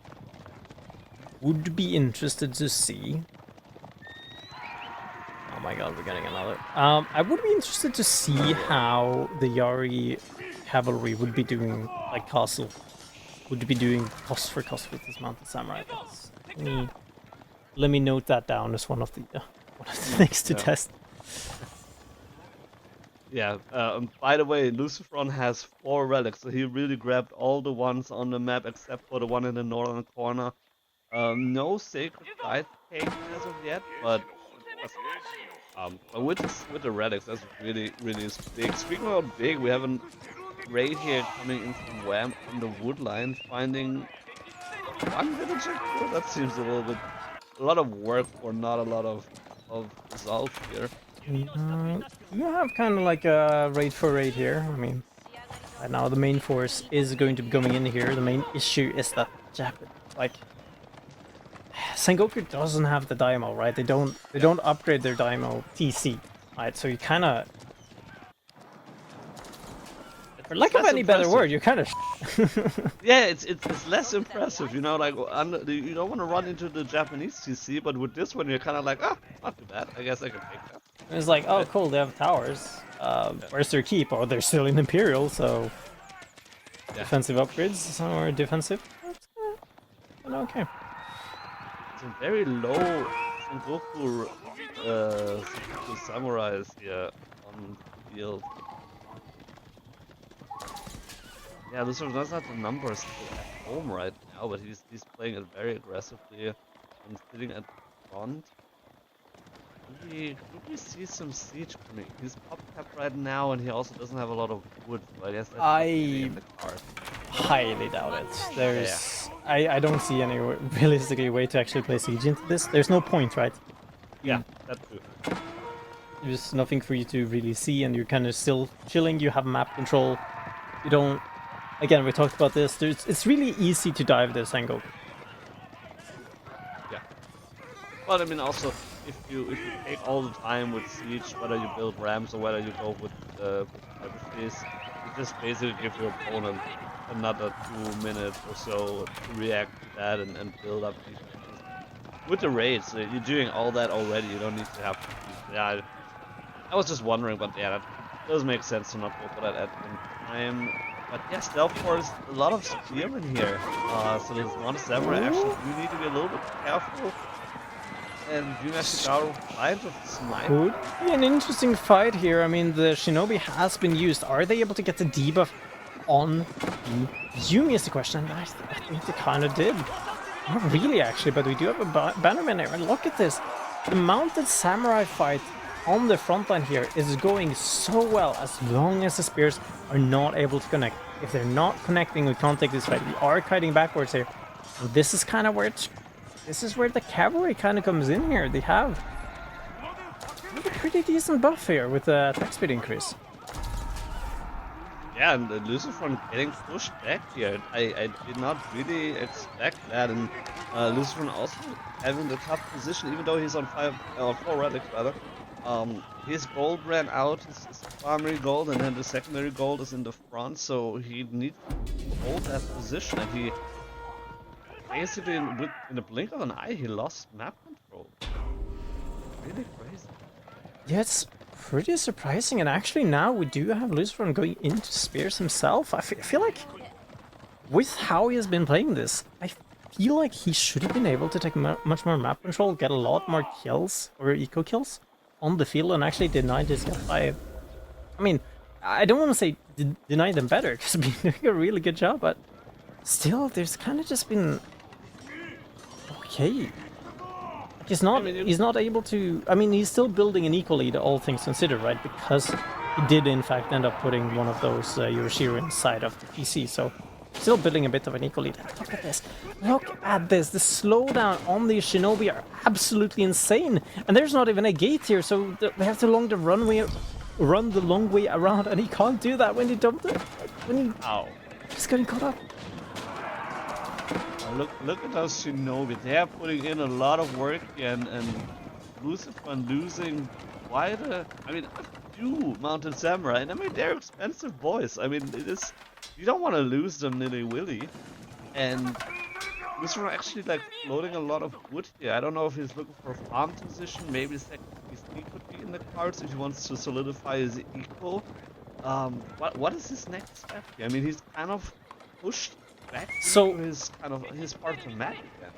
would be interested to see. Oh my god, we're getting another. I would be interested to see how the Yari cavalry would be doing, like castle, would be doing cost for cost with this Mounted Samurai. Let me note that down as one of the things to test. Yeah, by the way, LucifroN has 4 relics, so he really grabbed all the ones on the map except for the one in the northern corner. No sacred side taken as of yet, but with the relics, that's really big. Speaking about big, we have a raid here coming in from Wam on the wood line, finding 1 villager. That seems a lot of work for not a lot of results here. You have kind of like a raid for raid here. I mean, right now the main force is going to be coming in here. The main issue is that Sengoku doesn't have the Daimyo, right? They don't upgrade their Daimyo TC, right? So you kind of, for lack of any better word, you kind of. Yeah, it's less impressive, you know. Like you don't want to run into the Japanese TC, but with this one, you're kind of like, not too bad. I guess I can take that. It's like, oh, cool, they have towers. Where's their keep? Oh, they're still in Imperial, so defensive upgrades or defensive. Okay. It's a very low Sengoku samurais here on the field. Yeah, Lucifron doesn't have the numbers at home right now, but he's playing it very aggressively and sitting at the front. Could we see some siege coming? He's pop capped right now, and he also doesn't have a lot of wood, so I guess that's not really I in the card. highly doubt it. Yeah, I don't see any realistically way to actually play Siege into this. There's no point, right? yeah, that's true. There's nothing for you to really see, and you're kind of still chilling. You have map control. You don't. Again, we talked about this. It's really easy to dive the Sengoku. Yeah. But I mean, also, if you take all the time with siege, whether you build ramps or whether you go with hyperspace, you just basically give your opponent another 2 minutes or so to react to that and build up defenses. With the raids, you're doing all that already. You don't need to have. Yeah, I was just wondering, but yeah, that does make sense to not go for that at the time. But yeah, Stealth Force, a lot of spearmen here. So there's one samurai. Actually, you need to be a little bit careful. And Yumashikaru kind of snipe. Could be an interesting fight here. I mean, the Shinobi has been used. Are they able to get the debuff on the Yumi is the question. I think they kind of did. Not really, actually, but we do have a bannerman here. And look at this. The mounted samurai fight on the front line here is going so well as long as the spears are not able to connect. If they're not connecting, we can't take this fight. We are kiting backwards here. And this is kind of where this is where the cavalry kind of comes in here. They have a pretty decent buff here with the attack speed increase. Yeah, and LucifroN getting pushed back here. I did not really expect that, and LucifroN also having the tough position, even though he's on 4 relics rather. His gold ran out, his primary gold, and then the secondary gold is in the front, so he needs to hold that position, and he basically, in a blink of an eye, he lost map control. Really crazy. Yeah, it's pretty surprising, and actually now we do have LucifroN going into spears himself. I feel like, with how he has been playing this, I feel like he should have been able to take much more map control, get a lot more kills, or eco kills, on the field, and actually deny this guy. I mean, I don't want to say deny them better, because he's been doing a really good job, but still, there's kind of just been okay. He's not able to. I mean, he's still building an eco lead, all things considered, right? Because he did in fact end up putting one of those Yoroshiru inside of the PC, so still building a bit of an eco lead. Look at this! Look at this! The slowdown on the Shinobi are absolutely insane, and there's not even a gate here, so they have to run the long way around, and he can't do that when he dumped it. When he's getting caught up. Look at those Shinobi. They are putting in a lot of work and LucifroN losing quite a few mounted samurai. And I mean, they're expensive boys. I mean, you don't want to lose them nilly-willy. And LucifroN actually like loading a lot of wood here. I don't know if he's looking for a farm position. Maybe the second PC could be in the cards if he wants to solidify his eco. What is his next step here? I mean, he's kind of pushed back so to his part of the map again.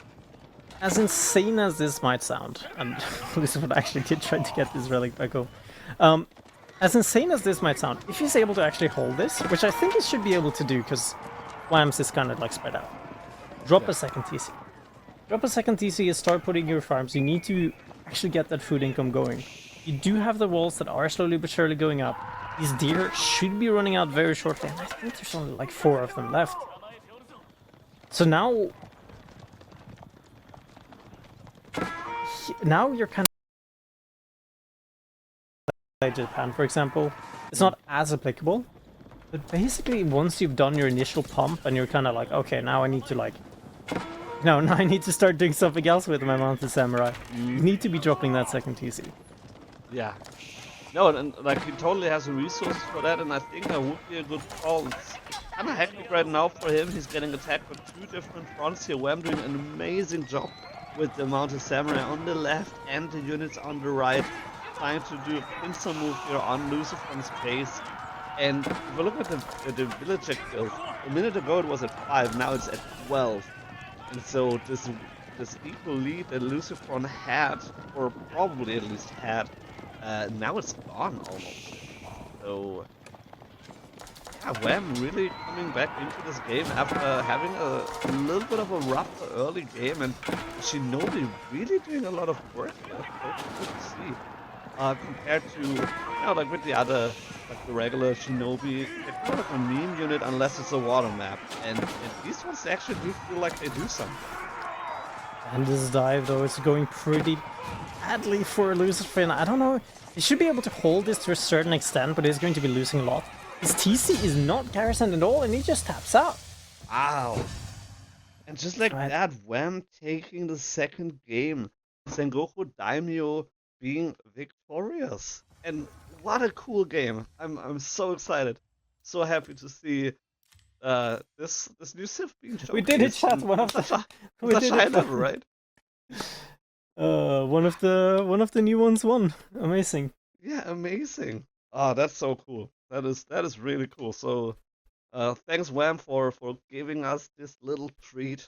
As insane as this might sound, and LucifroN actually did try to get this relic back home. As insane as this might sound, if he's able to actually hold this, which I think he should be able to do, because Wams is kind of like spread out. Drop a second TC. Drop a second TC and start putting your farms. You need to actually get that food income going. You do have the walls that are slowly but surely going up. These deer should be running out very shortly, and I think there's only like 4 of them left. So now you're kind of Japan, for example. It's not as applicable, but basically once you've done your initial pump and you're kind of like, okay, now I need to now I need to start doing something else with my mounted samurai. You need to be dropping that second TC. Yeah. No, and like he totally has the resources for that, and I think that would be a good call. It's kind of hectic right now for him. He's getting attacked from 2 different fronts here. Wam doing an amazing job with the mounted samurai on the left and the units on the right, trying to do a pincer move here on LucifroN's base. And if we look at the villager kills, a minute ago it was at 5, now it's at 12. And so this equal lead that LucifroN had, or probably at least had, now it's gone almost. So Yeah, Wham really coming back into this game after having a little bit of a rough early game, and Shinobi really doing a lot of work here. So good to see. Compared to, like with the other, like the regular Shinobi, they're kind of like a meme unit unless it's a water map, and these ones actually do feel like they do something. And this dive, though, is going pretty badly for LucifroN. I don't know. He should be able to hold this to a certain extent, but he's going to be losing a lot. His TC is not garrisoned at all, and he just taps out. Wow. And just like that, Wham taking the second game. Sengoku Daimyo being victorious. And what a cool game. I'm so excited. So happy to see this new Civ being showcased. We did it, chat. One of the such high level, right? One of the new ones won. Amazing. Yeah, amazing. Oh, that's so cool. That is really cool. So thanks Wham for giving us this little treat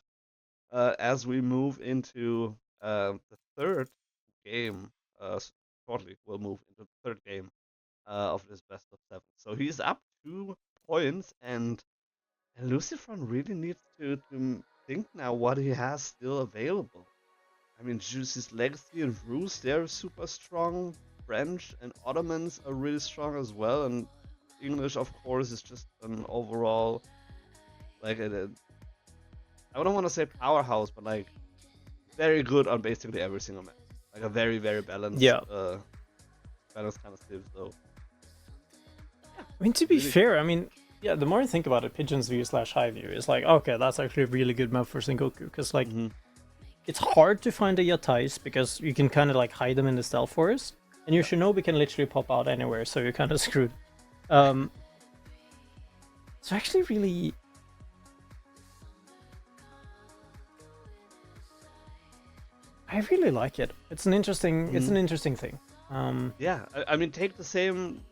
as we move into the third game. Shortly we'll move into the third game of this best of 7. So he's up 2 points, and LucifroN really needs to think now what he has still available. I mean, Juicy's Legacy and Ruse, they're super strong. French and Ottomans are really strong as well, and English, of course, is just an overall, like, I don't want to say powerhouse, but like, very good on basically every single map. Like a very, very balanced, balanced kind of Civ, so. I mean, to be fair, I mean, yeah, the more I think about it, Pigeon's View / High View is like, okay, that's actually a really good map for Sengoku, because like, it's hard to find the Yatais, because you can kind of like hide them in the stealth forest, and your Shinobi can literally pop out anywhere, so you're kind of screwed. So actually really... I really like it. It's an interesting thing. Yeah, I mean, take the same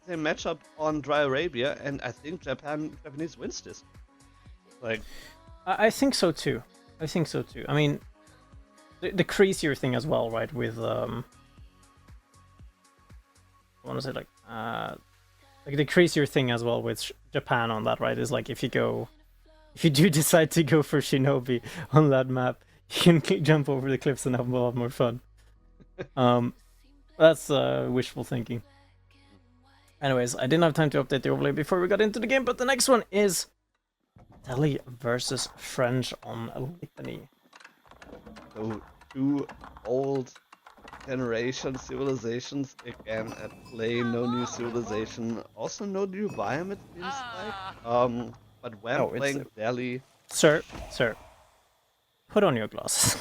matchup on Dry Arabia, and I think Japanese wins this. Like, I think so too. I mean, the crazier thing as well, right? With I want to say like the crazier thing as well with Japan on that, right? Is like if you do decide to go for Shinobi on that map, you can jump over the cliffs and have a lot more fun. That's wishful thinking. Anyways, I didn't have time to update the overlay before we got into the game, but the next one is Delhi versus French on Litany. So 2 old generation civilizations again at play. No new civilization, also no new biome, it seems like. But when playing Delhi, sir, put on your glasses.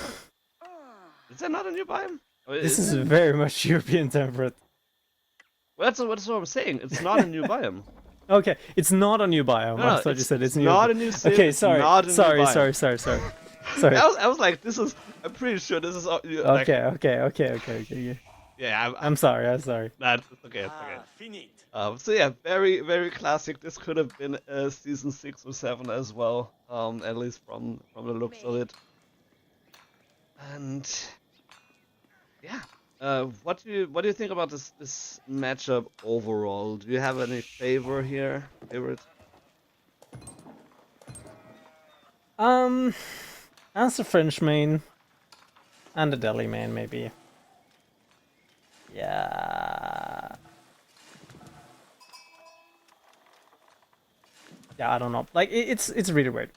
Is that not a new biome? This is very much European temperate. Well, that's what I'm saying. It's not a new biome. Okay, it's not a new biome. No, I thought you said it's new. Not a new civ. Okay, sorry. Sorry. I was like, this is. I'm pretty sure this is. Like, Okay. Yeah, I'm sorry. That's okay. It's okay. So yeah, very, very classic. This could have been season 6 or 7 as well. At least from the looks of it. And yeah, what do you think about this matchup overall? Do you have any favorite? As a French main and a Delhi main, maybe. Yeah, I don't know. Like it's really weird.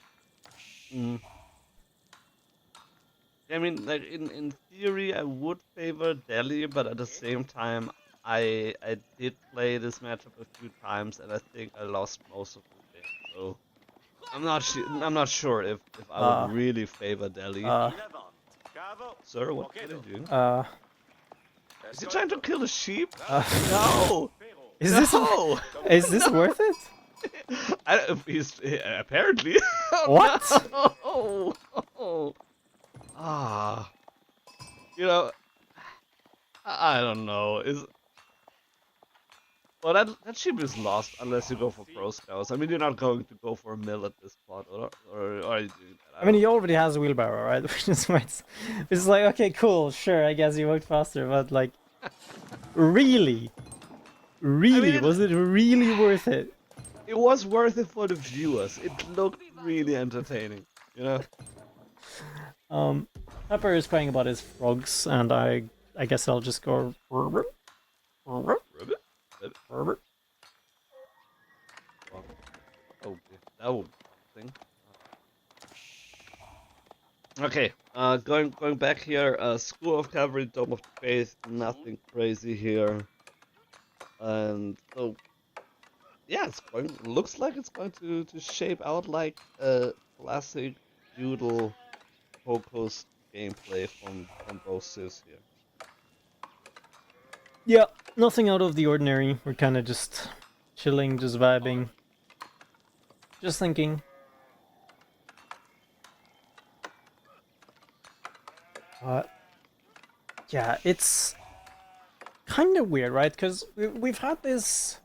I mean, like in theory, I would favor Delhi, but at the same time, I did play this matchup a few times, and I think I lost most of the game. So I'm not sure if I would really favor Delhi. Sir, what are you doing? Is he trying to kill the sheep? No. Is this worth it? He's apparently. What? No. You know, I don't know. Well, that sheep is lost unless you go for pro scouts. I mean, you're not going to go for a mill at this spot, or are you doing that? I mean, he already has a wheelbarrow, right? Which is why it's like, okay, cool, sure, I guess you worked faster, but like, really, I mean, was it really worth it? it was worth it for the viewers. It looked really entertaining, you know. Pepper is crying about his frogs, and I guess I'll just go. Ribbit? Ribbit? Herbert. Oh, that would thing. Okay, going back here. School of Cavalry, Dome of Faith. Nothing crazy here, and so yeah, looks like it's going to shape out like a classic feudal focused gameplay from both civs here. Yeah, nothing out of the ordinary. We're kind of just chilling, just vibing, just thinking. Yeah, it's kind of weird, right? Because we've had this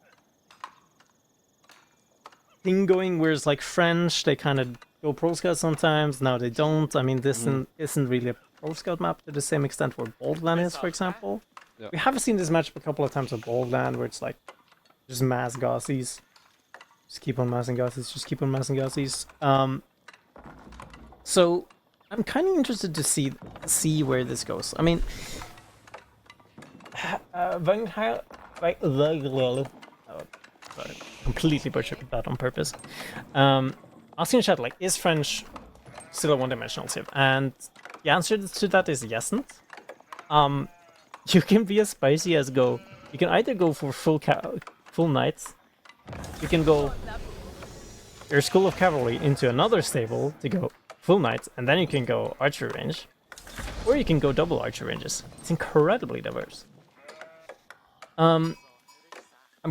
thing going where it's like French, they kind of go pro scout sometimes, now they don't. I mean, this isn't really a pro scout map to the same extent where Boldland is, for example. Yeah. We have seen this matchup a couple of times with Boldland where it's like just mass Gaussies. Just keep on massing Gaussies, just keep on massing Gaussies. So I'm kind of interested to see where this goes. I mean, sorry, completely butchered that on purpose. Asking in chat, like, is French still a one-dimensional civ? And the answer to that is yesn't. You can be as spicy as go. You can either go for full knights. You can go your School of Cavalry into another stable to go full knights, and then you can go archery range, or you can go double archery ranges. It's incredibly diverse. I'm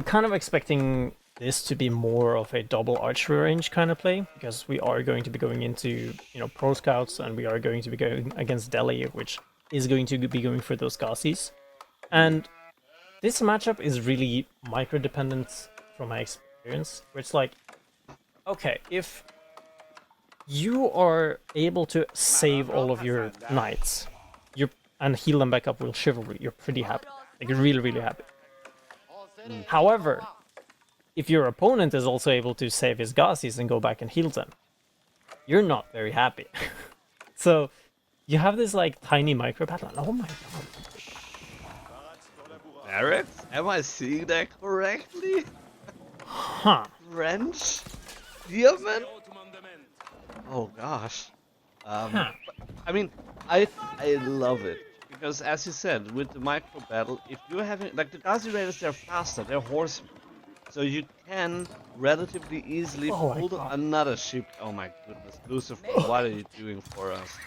kind of expecting this to be more of a double archery range kind of play, because we are going to be going into, you know, pro scouts, and we are going to be going against Delhi, which is going to be going for those Gaussies. And this matchup is really micro-dependent from my experience, where it's like, okay, if you are able to save all of your knights and heal them back up with chivalry, you're pretty happy. Like, you're really, really happy. However, if your opponent is also able to save his Gaussies and go back and heal them, you're not very happy. So you have this like tiny micro pattern. Oh my god. Eric, am I seeing that correctly? Huh. French? German? Oh gosh. I mean, I love it. Because as you said, with the micro battle, if you're having, like, the Gazi Raiders, they're faster, they're horsemen. So you can relatively easily pull another ship. Oh my goodness, LucifroN, what are you doing for us?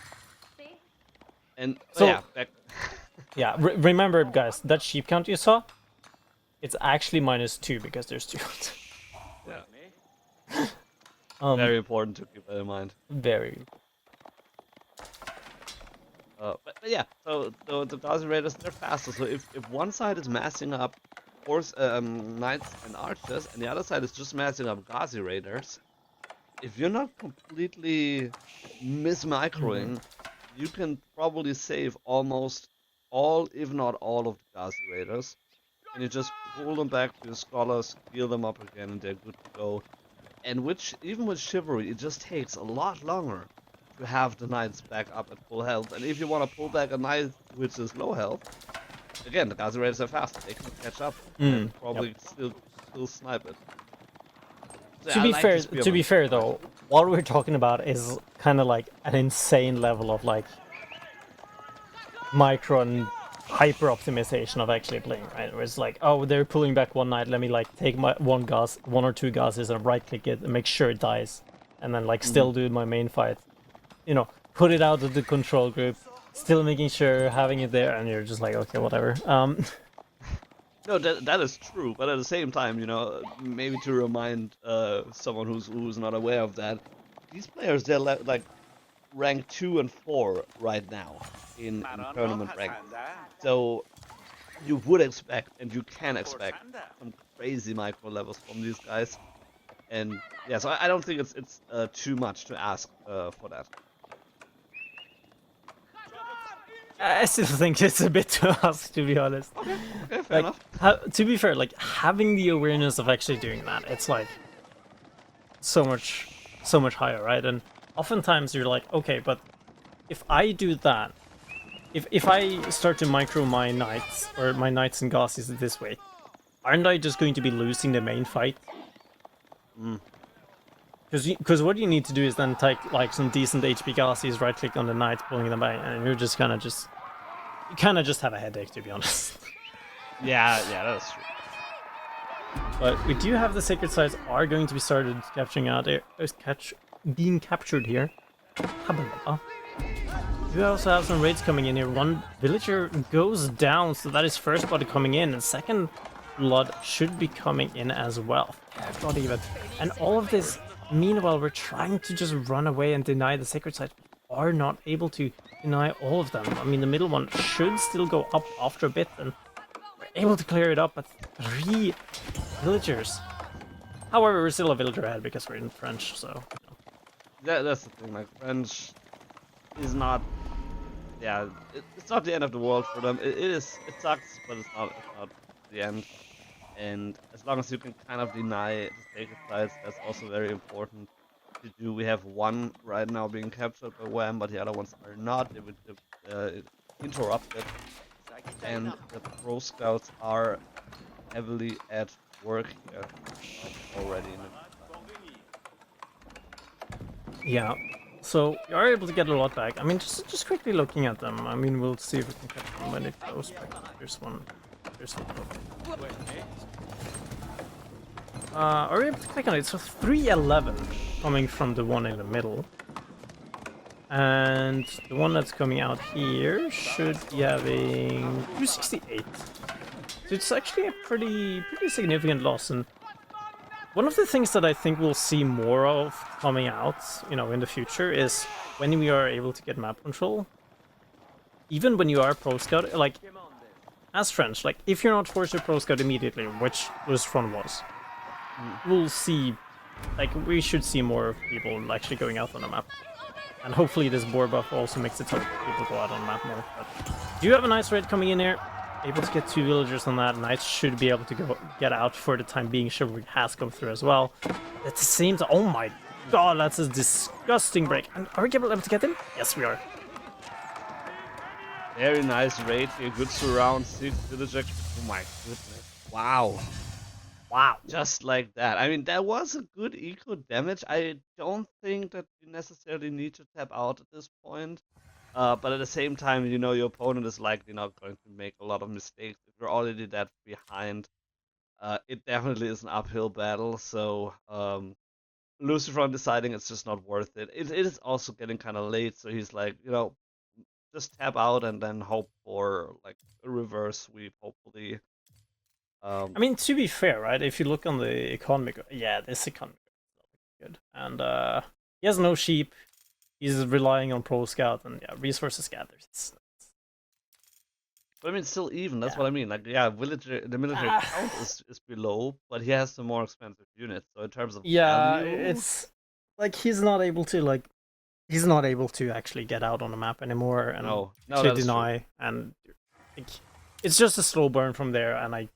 And so, yeah, yeah. Remember, guys, that sheep count you saw? It's actually -2 because there's 2. Yeah. Very important to keep that in mind. Very. But yeah, so the Gazi Raiders, they're faster. So if one side is massing up knights and archers, and the other side is just massing up Gazi Raiders, if you're not completely mismicroing, you can probably save almost all, if not all, of the Gazi Raiders, and you just pull them back to your scholars, heal them up again, and they're good to go. And even with chivalry, it just takes a lot longer to have the knights back up at full health. And if you want to pull back a knight which is low health, again, the Gazi Raiders are faster. They can catch up and probably still snipe it. So to be fair though, what we're talking about is kind of like an insane level of like micro and hyper optimization of actually playing, right? Where it's like, oh, they're pulling back one knight, let me like take my one or two Gaussies and right click it and make sure it dies, and then like still do my main fight. You know, put it out of the control group, still making sure having it there, and you're just like, okay, whatever. No, that is true, but at the same time, you know, maybe to remind someone who's not aware of that, these players, they're like rank 2 and 4 right now in tournament rank. So you would expect, and you can expect, some crazy micro levels from these guys. And yeah, so I don't think it's too much to ask for that. I still think it's a bit to ask, to be honest. Okay, fair enough. To be fair, like, having the awareness of actually doing that, it's like, so much higher, right? And oftentimes you're like, okay, but if I do that, if I start to micro my knights or my knights and Gaussies this way, aren't I just going to be losing the main fight? Because what you need to do is then take like some decent HP Gaussies, right click on the knights, pulling them back, and you're just kind of just have a headache, to be honest. Yeah, that's true. But we do have the sacred sites are going to be started capturing out here, being captured here. We also have some raids coming in here. One villager goes down, so that is first blood coming in, and second blood should be coming in as well. Not even. And all of this, meanwhile, we're trying to just run away and deny the sacred sites. Are not able to deny all of them. I mean, the middle one should still go up after a bit, and we're able to clear it up at 3 villagers. However, we're still a villager ahead because we're in French, so. That's the thing. Like French is not. Yeah, it's not the end of the world for them. It sucks, but it's not the end. And as long as you can kind of deny the sacred sites, that's also very important to do. We have one right now being captured by Wam, but the other ones are not. They would interrupted, and the pro scouts are heavily at work here already. Yeah. So you are able to get a lot back. I mean, just quickly looking at them. I mean, we'll see if we can catch them when it goes back. There's one. Are we able to click on it? So 311 coming from the one in the middle, and the one that's coming out here should be having 268. So it's actually a pretty significant loss. And one of the things that I think we'll see more of coming out, you know, in the future is when we are able to get map control. Even when you are pro scout, like as French, like if you're not forced to pro scout immediately, which LucifroN was, we'll see, like we should see more people actually going out on the map. And hopefully this boar buff also makes it so people go out on the map more. But do you have a nice raid coming in here? Able to get 2 villagers on that. Knights should be able to get out for the time being. Chivalry has come through as well. At the same time, oh my god, that's a disgusting break. And are we able to get in? Yes, we are. Very nice raid here. Good surround. 6 villagers. Oh my goodness. Wow. Wow. Just like that. I mean, that was a good eco damage. I don't think that you necessarily need to tap out at this point. But at the same time, you know, your opponent is likely not going to make a lot of mistakes. If you're already that behind, it definitely is an uphill battle. So, LucifroN deciding it's just not worth it. It is also getting kind of late, so he's like, you know, just tap out and then hope for like a reverse sweep, hopefully. I mean, to be fair, right? If you look on the economy, yeah, this economy is good, and he has no sheep. He's relying on pro scout and yeah, resources gathered. But I mean, still even. That's what I mean. Like, yeah, the military count is below, but he has the more expensive units. So in terms of value, it's like he's not able to actually get out on the map anymore and actually deny. True. And like, it's just a slow burn from there. And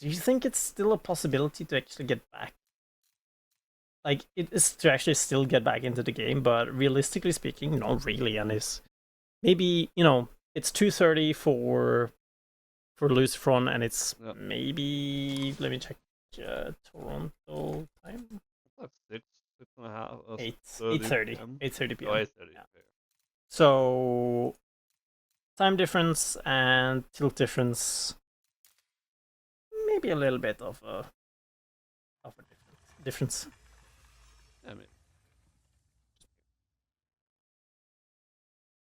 do you think it's still a possibility to actually get back? Like, it is to actually still get back into the game, but realistically speaking, not really. And it's maybe, you know, it's 2:30 for LucifroN, and it's maybe, let me check Toronto time. That's 6:30. 8:30 p.m. 8:30 p.m. Oh, 8:30. Yeah. So time difference and tilt difference, maybe a little bit of a difference. I mean,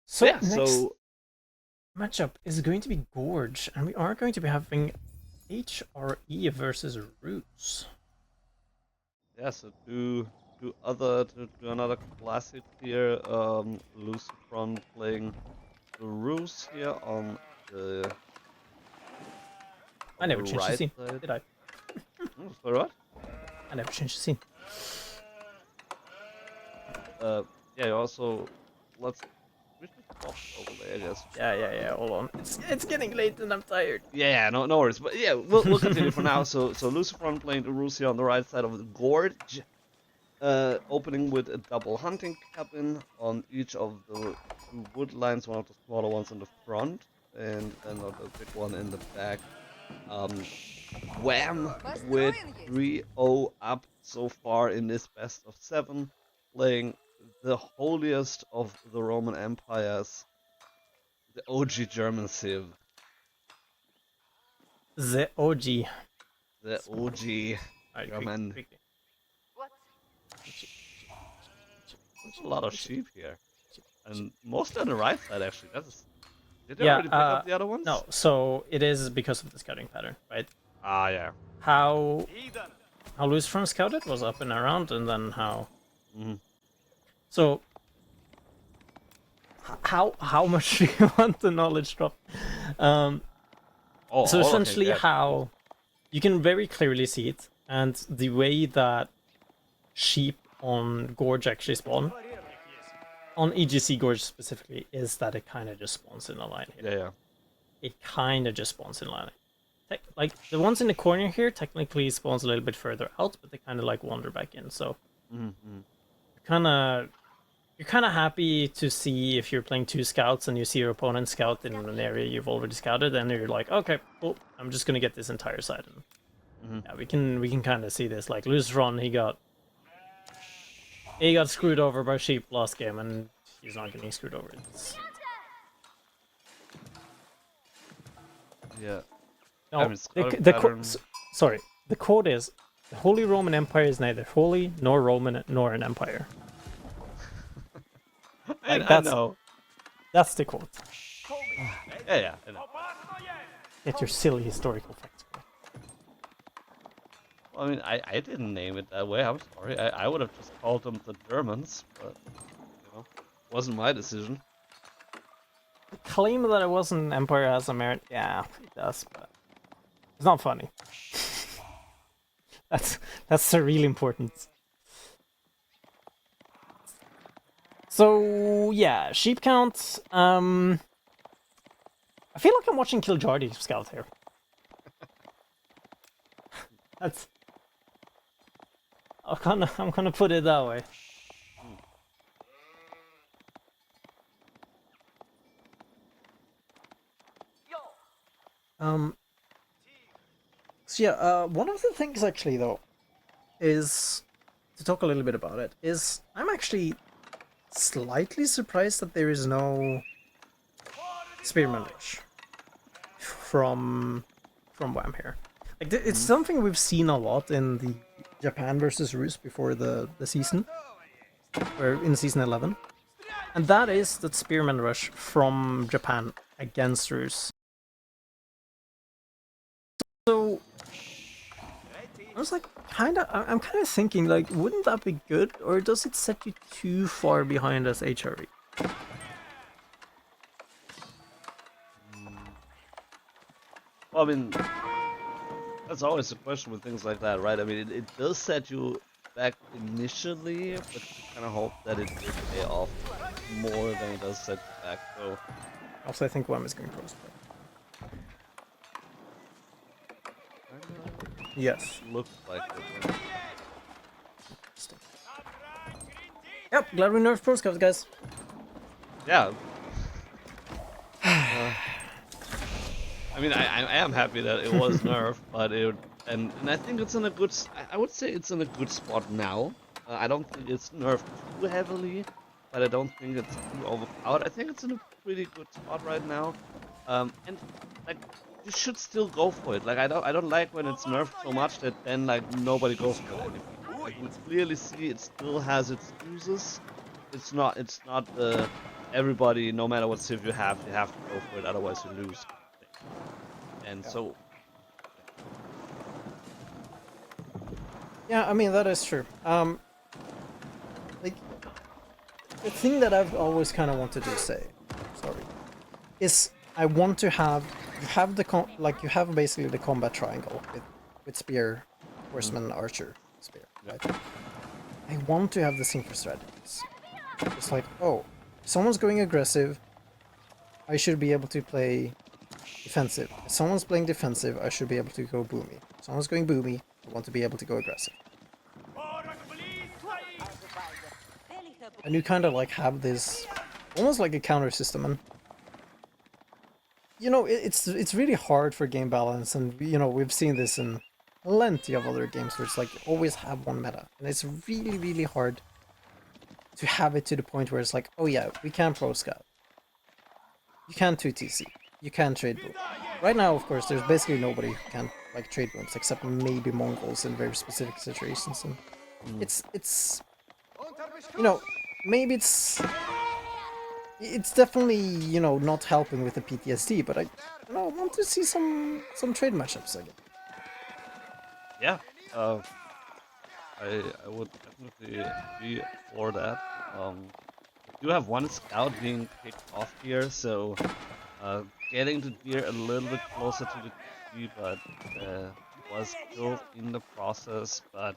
so next matchup is going to be Gorge, and we are going to be having HRE versus Roots. Yeah, so do another classic here. LucifroN playing the Rus here on the. I never changed the scene, did I? Sorry, what? I never changed the scene. Yeah, also, we should stop over there, I guess. Yeah, hold on. It's getting late and I'm tired. Yeah, no worries. But yeah, we'll continue for now. So LucifroN playing the Rus here on the right side of the Gorge. opening with a double hunting cabin on each of the two wood lines, one of the smaller ones in the front, and another big one in the back. Wham with 3-0 up so far in this best of 7, playing the holiest of the Roman empires, the OG German Civ. The OG. The OG German. Quickly. There's a lot of sheep here. And mostly on the right side, actually. Did they Yeah, already pick up the other ones? No, so it is because of the scouting pattern, right? Ah, yeah. How LucifroN scouted was up and around, and then how... So... How much do you want the knowledge drop? So essentially how... You can very clearly see it, and the way that sheep on Gorge actually spawn, on EGC Gorge specifically, is that it kind of just spawns in a line here. Yeah. It kind of just spawns in a line. Like, the ones in the corner here technically spawns a little bit further out, but they kind of like wander back in, so... You're kind of happy to see if you're playing 2 scouts and you see your opponent scout in an area you've already scouted, and you're like, okay, cool, I'm just gonna get this entire side. And yeah, we can kind of see this. Like LucifroN, he got screwed over by sheep last game, and he's not getting screwed over. Yeah. No, sorry. The quote is, "The Holy Roman Empire is neither holy nor Roman nor an empire." Like, I know. That's the quote. Yeah, I know. Get your silly historical facts. Well, I mean, I didn't name it that way. I'm sorry. I would have just called them the Germans, but you know, it wasn't my decision. The claim that it wasn't an empire has a merit. Yeah, it does, but it's not funny. That's really important. So yeah, sheep count. I feel like I'm watching Kiljardi scout here. That's. I'm gonna put it that way. So yeah, one of the things actually though is to talk a little bit about it. Is I'm actually slightly surprised that there is no Spearman Rush from Wam here. Like it's something we've seen a lot in the Japan versus Rus before the season, or in season 11, and that is that Spearman Rush from Japan against Rus. So I was like, I'm kind of thinking, like, wouldn't that be good, or does it set you too far behind as HRE? Well, I mean, that's always the question with things like that, right? I mean, it does set you back initially, but you kind of hope that it will pay off more than it does set you back. So, also, I think Wam is going close. Yes. Looks like it. Yep, glad we nerfed Pro Scouts, guys. Yeah. I mean, I am happy that it was nerfed, but and I think it's in a good. I would say it's in a good spot now. I don't think it's nerfed too heavily, but I don't think it's too overpowered. I think it's in a pretty good spot right now, and like. You should still go for it. Like I don't like when it's nerfed so much that then like nobody goes for it anymore. Like we clearly see it still has its uses. It's not everybody, no matter what civ you have to go for it, otherwise you lose. And so yeah, I mean that is true. Like the thing that I've always kind of wanted to say, is I want to have you have basically the combat triangle with spear, horseman, archer, spear. Right? I want to have the synchro strategies. It's like, oh, if someone's going aggressive, I should be able to play defensive. If someone's playing defensive, I should be able to go boomy. If someone's going boomy, I want to be able to go aggressive. and you kind of like have this almost like a counter system, and you know it's really hard for game balance, and you know we've seen this in plenty of other games where it's like you always have one meta, and it's really hard to have it to the point where it's like, oh yeah, we can pro scout, you can 2TC, you can trade boom. Right now, of course, there's basically nobody who can like trade booms except maybe Mongols in very specific situations, and it's you know, maybe it's definitely, you know, not helping with the PTSD, but I want to see some trade matchups again. Yeah, I would definitely be for that. We do have one scout being picked off here, so getting the deer a little bit closer to the tree, but was killed in the process. But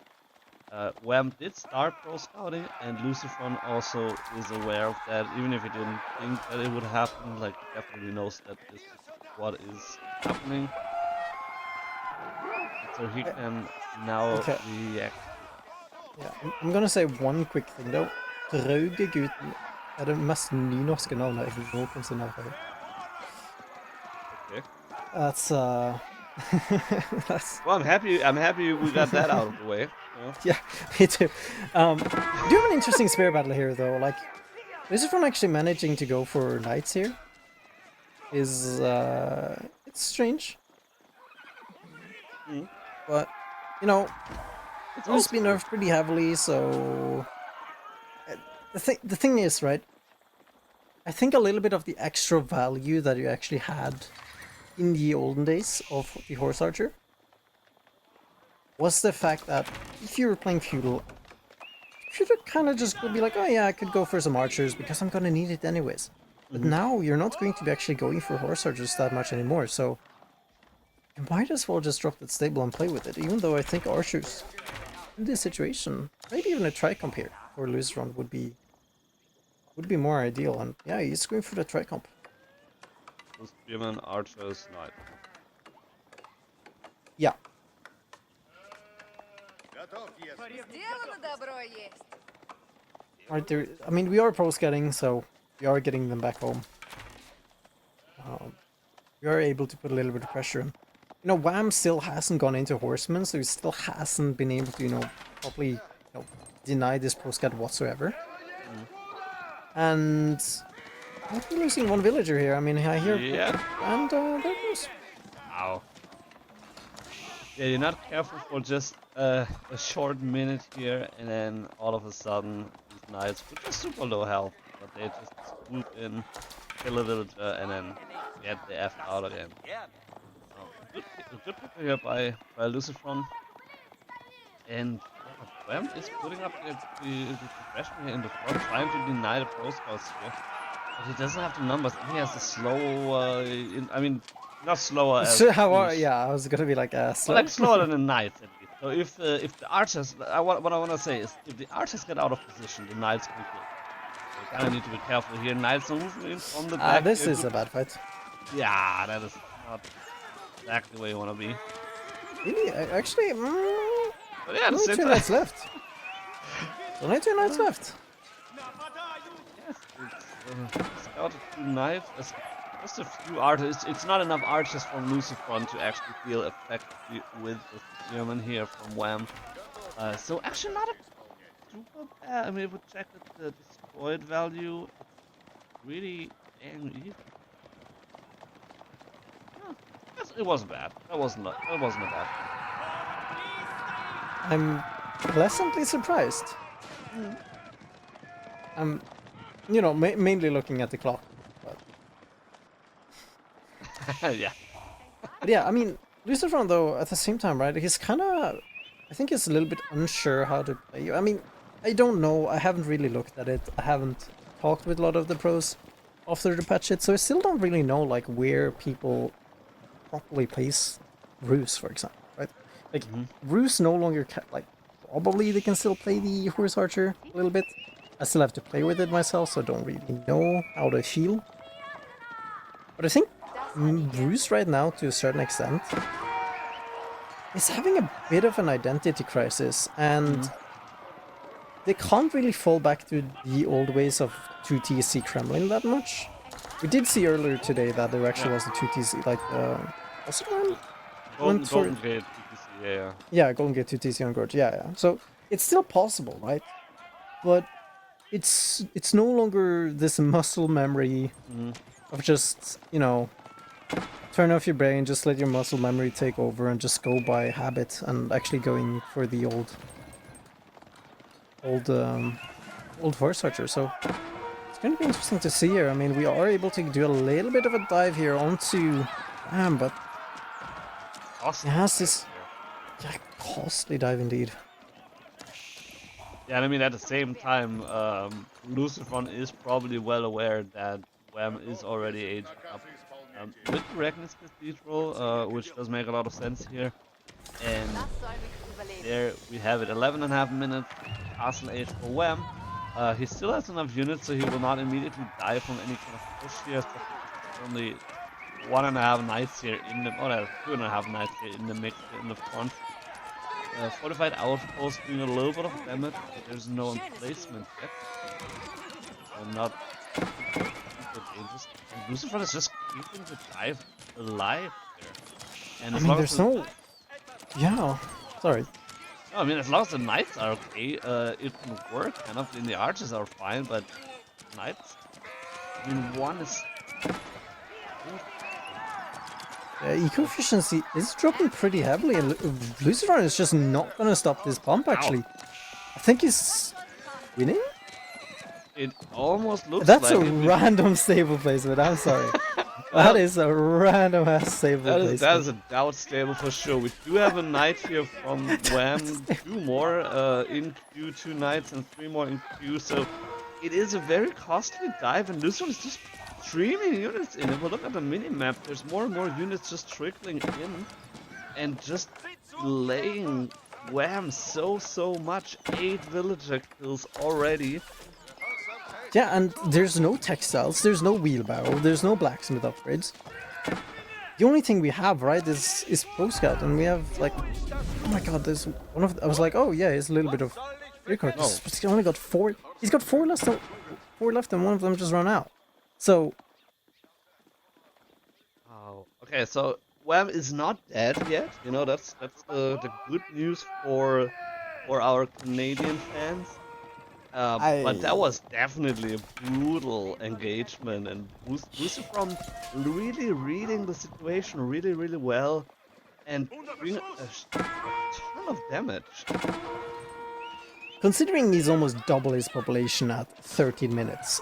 Wam did start pro scouting, and LucifroN also is aware of that, even if he didn't think that it would happen. Like, he definitely knows that this is what is happening, so he can now react. Ja, I'm gonna say one quick thing though. Draugegutten er det mest nynorske navnet jeg noensinne har hørt. Okay. That's that's... Well, I'm happy we got that out of the way. Yeah, me too. We do have an interesting spear battle here though. Like, LucifroN actually managing to go for knights here is it's strange. But you know, it's just been nerfed pretty heavily, so the thing is, right, I think a little bit of the extra value that you actually had in the olden days of the Horse Archer was the fact that if you were playing feudal, you could kind of just be like, oh yeah, I could go for some archers because I'm gonna need it anyways. But now you're not going to be actually going for Horse Archers that much anymore, so you might as well just drop that stable and play with it, even though I think archers in this situation, maybe even a tri-comp here for LucifroN would be more ideal. And yeah, he's going for the tri-comp. Spearman, archers, knight. Yeah. Right there, I mean, we are pro scouting, so we are getting them back home. We are able to put a little bit of pressure in. You know, Wam still hasn't gone into horsemen, so he still hasn't been able to, you know, properly, deny this pro scout whatsoever. And we're losing one villager here. I mean, I hear, and there goes. Wow. Yeah, you're not careful for just a short minute here, and then all of a sudden these knights, which are super low health, but they just swoop in, kill a villager, and then get the F out again. Good pick here by LucifroN, and Wam is putting up the pressure here in the front, trying to deny the pro scouts here. But he doesn't have the numbers, and he has the slow, I mean, not slower as... yeah, I was gonna be like, slow. Well, like slower than the knights at least. So if the archers, what I want to say is, if the archers get out of position, the knights can kill. So you kind of need to be careful here. Knights are moving in from the back. This is a bad fight. Yeah, that is not exactly where you want to be. Really? Actually, but yeah, only 2 knights left. Only 2 knights left. Yes, it's scouted 2 knights. Just a few archers. It's not enough archers from LucifroN to actually deal effectively with the spearman here from Wam. So actually not a super bad. I mean, if we check the destroyed value, it's really dang even. Yes, it wasn't bad. That wasn't a bad. I'm pleasantly surprised. I'm, you know, mainly looking at the clock. Yeah. But yeah, I mean, LucifroN though, at the same time, right, he's kind of, I think he's a little bit unsure how to play. I mean, I don't know, I haven't really looked at it, I haven't talked with a lot of the pros after the patch it, so I still don't really know, like, where people properly plays Ruse, for example, right? Like, Ruse no longer, like, probably they can still play the Horse Archer a little bit. I still have to play with it myself, so I don't really know how to feel. But I think Bruce right now, to a certain extent, is having a bit of an identity crisis, and they can't really fall back to the old ways of 2TC Kremlin that much. We did see earlier today that there actually was a 2TC, like, was it one? Golden Gate PTC, yeah. Yeah, Golden Gate 2TC on Gorge, yeah. So, it's still possible, right? But it's no longer this muscle memory of just, you know, turn off your brain, just let your muscle memory take over and just go by habit and actually going for the old horse archer. So it's going to be interesting to see here. I mean, we are able to do a little bit of a dive here onto but it has this costly dive indeed. Yeah, and I mean, at the same time, LucifroN is probably well aware that Wam is already aged up with Regnus Cathedral, which does make a lot of sense here. And there we have it, 11.5 minutes, castle age for Wam. He still has enough units, so he will not immediately die from any kind of push here. So only 1.5 knights here in the, 2.5 knights here in the mix in the front. Fortified outpost doing a little bit of damage, but there's no emplacement yet. Not dangerous. And LucifroN is just keeping the dive alive there. And I mean, there's no... Yeah, sorry. No, I mean, as long as the knights are okay, it can work. Kind of, and the archers are fine, but knights... I mean, one is... Eco-efficiency is dropping pretty heavily, and LucifroN is just not going to stop this pump, actually. I think he's winning? It almost looks That's like a random stable placement, I'm sorry. That is a random ass stable placement. That is a doubt stable for sure. We do have a knight here from Wam, 2 more in Q, 2 knights and 3 more in Q, so it is a very costly dive, and LucifroN is just streaming units in. If we look at the mini-map, there's more and more units just trickling in and just delaying Wam so much. 8 villager kills already. Yeah, and there's no textiles, there's no wheelbarrow, there's no blacksmith upgrades. The only thing we have, right, is Pro Scout, and we have like, oh my god, there's one of. I was like, oh yeah, it's a little bit of record, but he's only got 4. He's got 4 left, and one of them just ran out. So. Oh, okay, so Wam is not dead yet. You know, that's the good news for our Canadian fans. But that was definitely a brutal engagement, and LucifroN really reading the situation really well, and doing a ton of damage. Considering he's almost double his population at 13 minutes,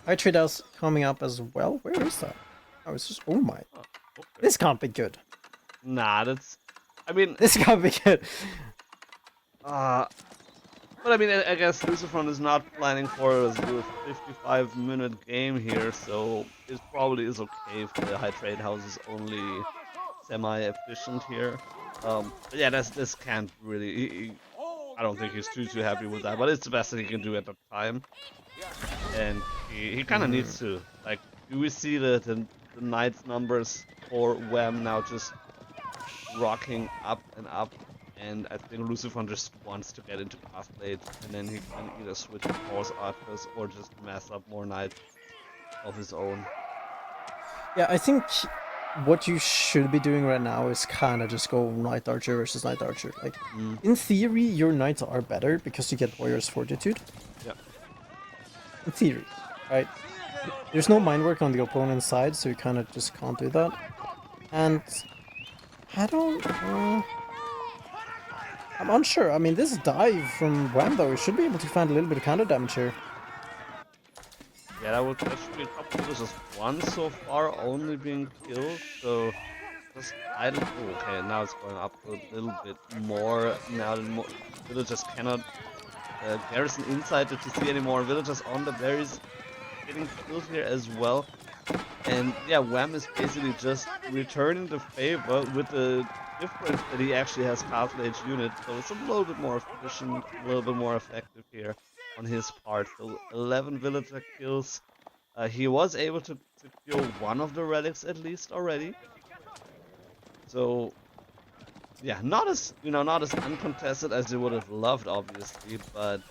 High trade house coming up as well. Where is that? Oh, it's just, oh my. Oh, okay. This can't be good. Nah, that's... I mean... This can't be good. But I mean, I guess LucifroN is not planning for a 55-minute game here, so it probably is okay if the high trade house is only semi-efficient here. But yeah, this can't really... I don't think he's too happy with that, but it's the best that he can do at the time. And he kind of needs to. Like, do we see the Knights numbers for Wam now just rocking up and up? And I think LucifroN just wants to get into Castblade, and then he can either switch to Horse Archers or just mess up more Knights of his own. Yeah, I think what you should be doing right now is kind of just go Knight Archer versus Knight Archer. Like, in theory, your Knights are better because you get Warrior's Fortitude. Yeah. In theory, right? There's no mind work on the opponent's side, so you kind of just can't do that. And I don't... I'm unsure. I mean, this dive from Wam, though, should be able to find a little bit of counter damage here. Yeah, that should be a couple. There's just one so far only being killed, so just idle. Oh, okay, now it's going up a little bit more. Now the villagers cannot garrison inside to see any more villagers on the berries getting killed here as well. And yeah, Wam is basically just returning the favor with the difference that he actually has Castle Age unit, so it's a little bit more efficient, a little bit more effective here on his part. So 11 villager kills. He was able to secure one of the relics at least already. So Yeah, not as not as uncontested as they would have loved, obviously, but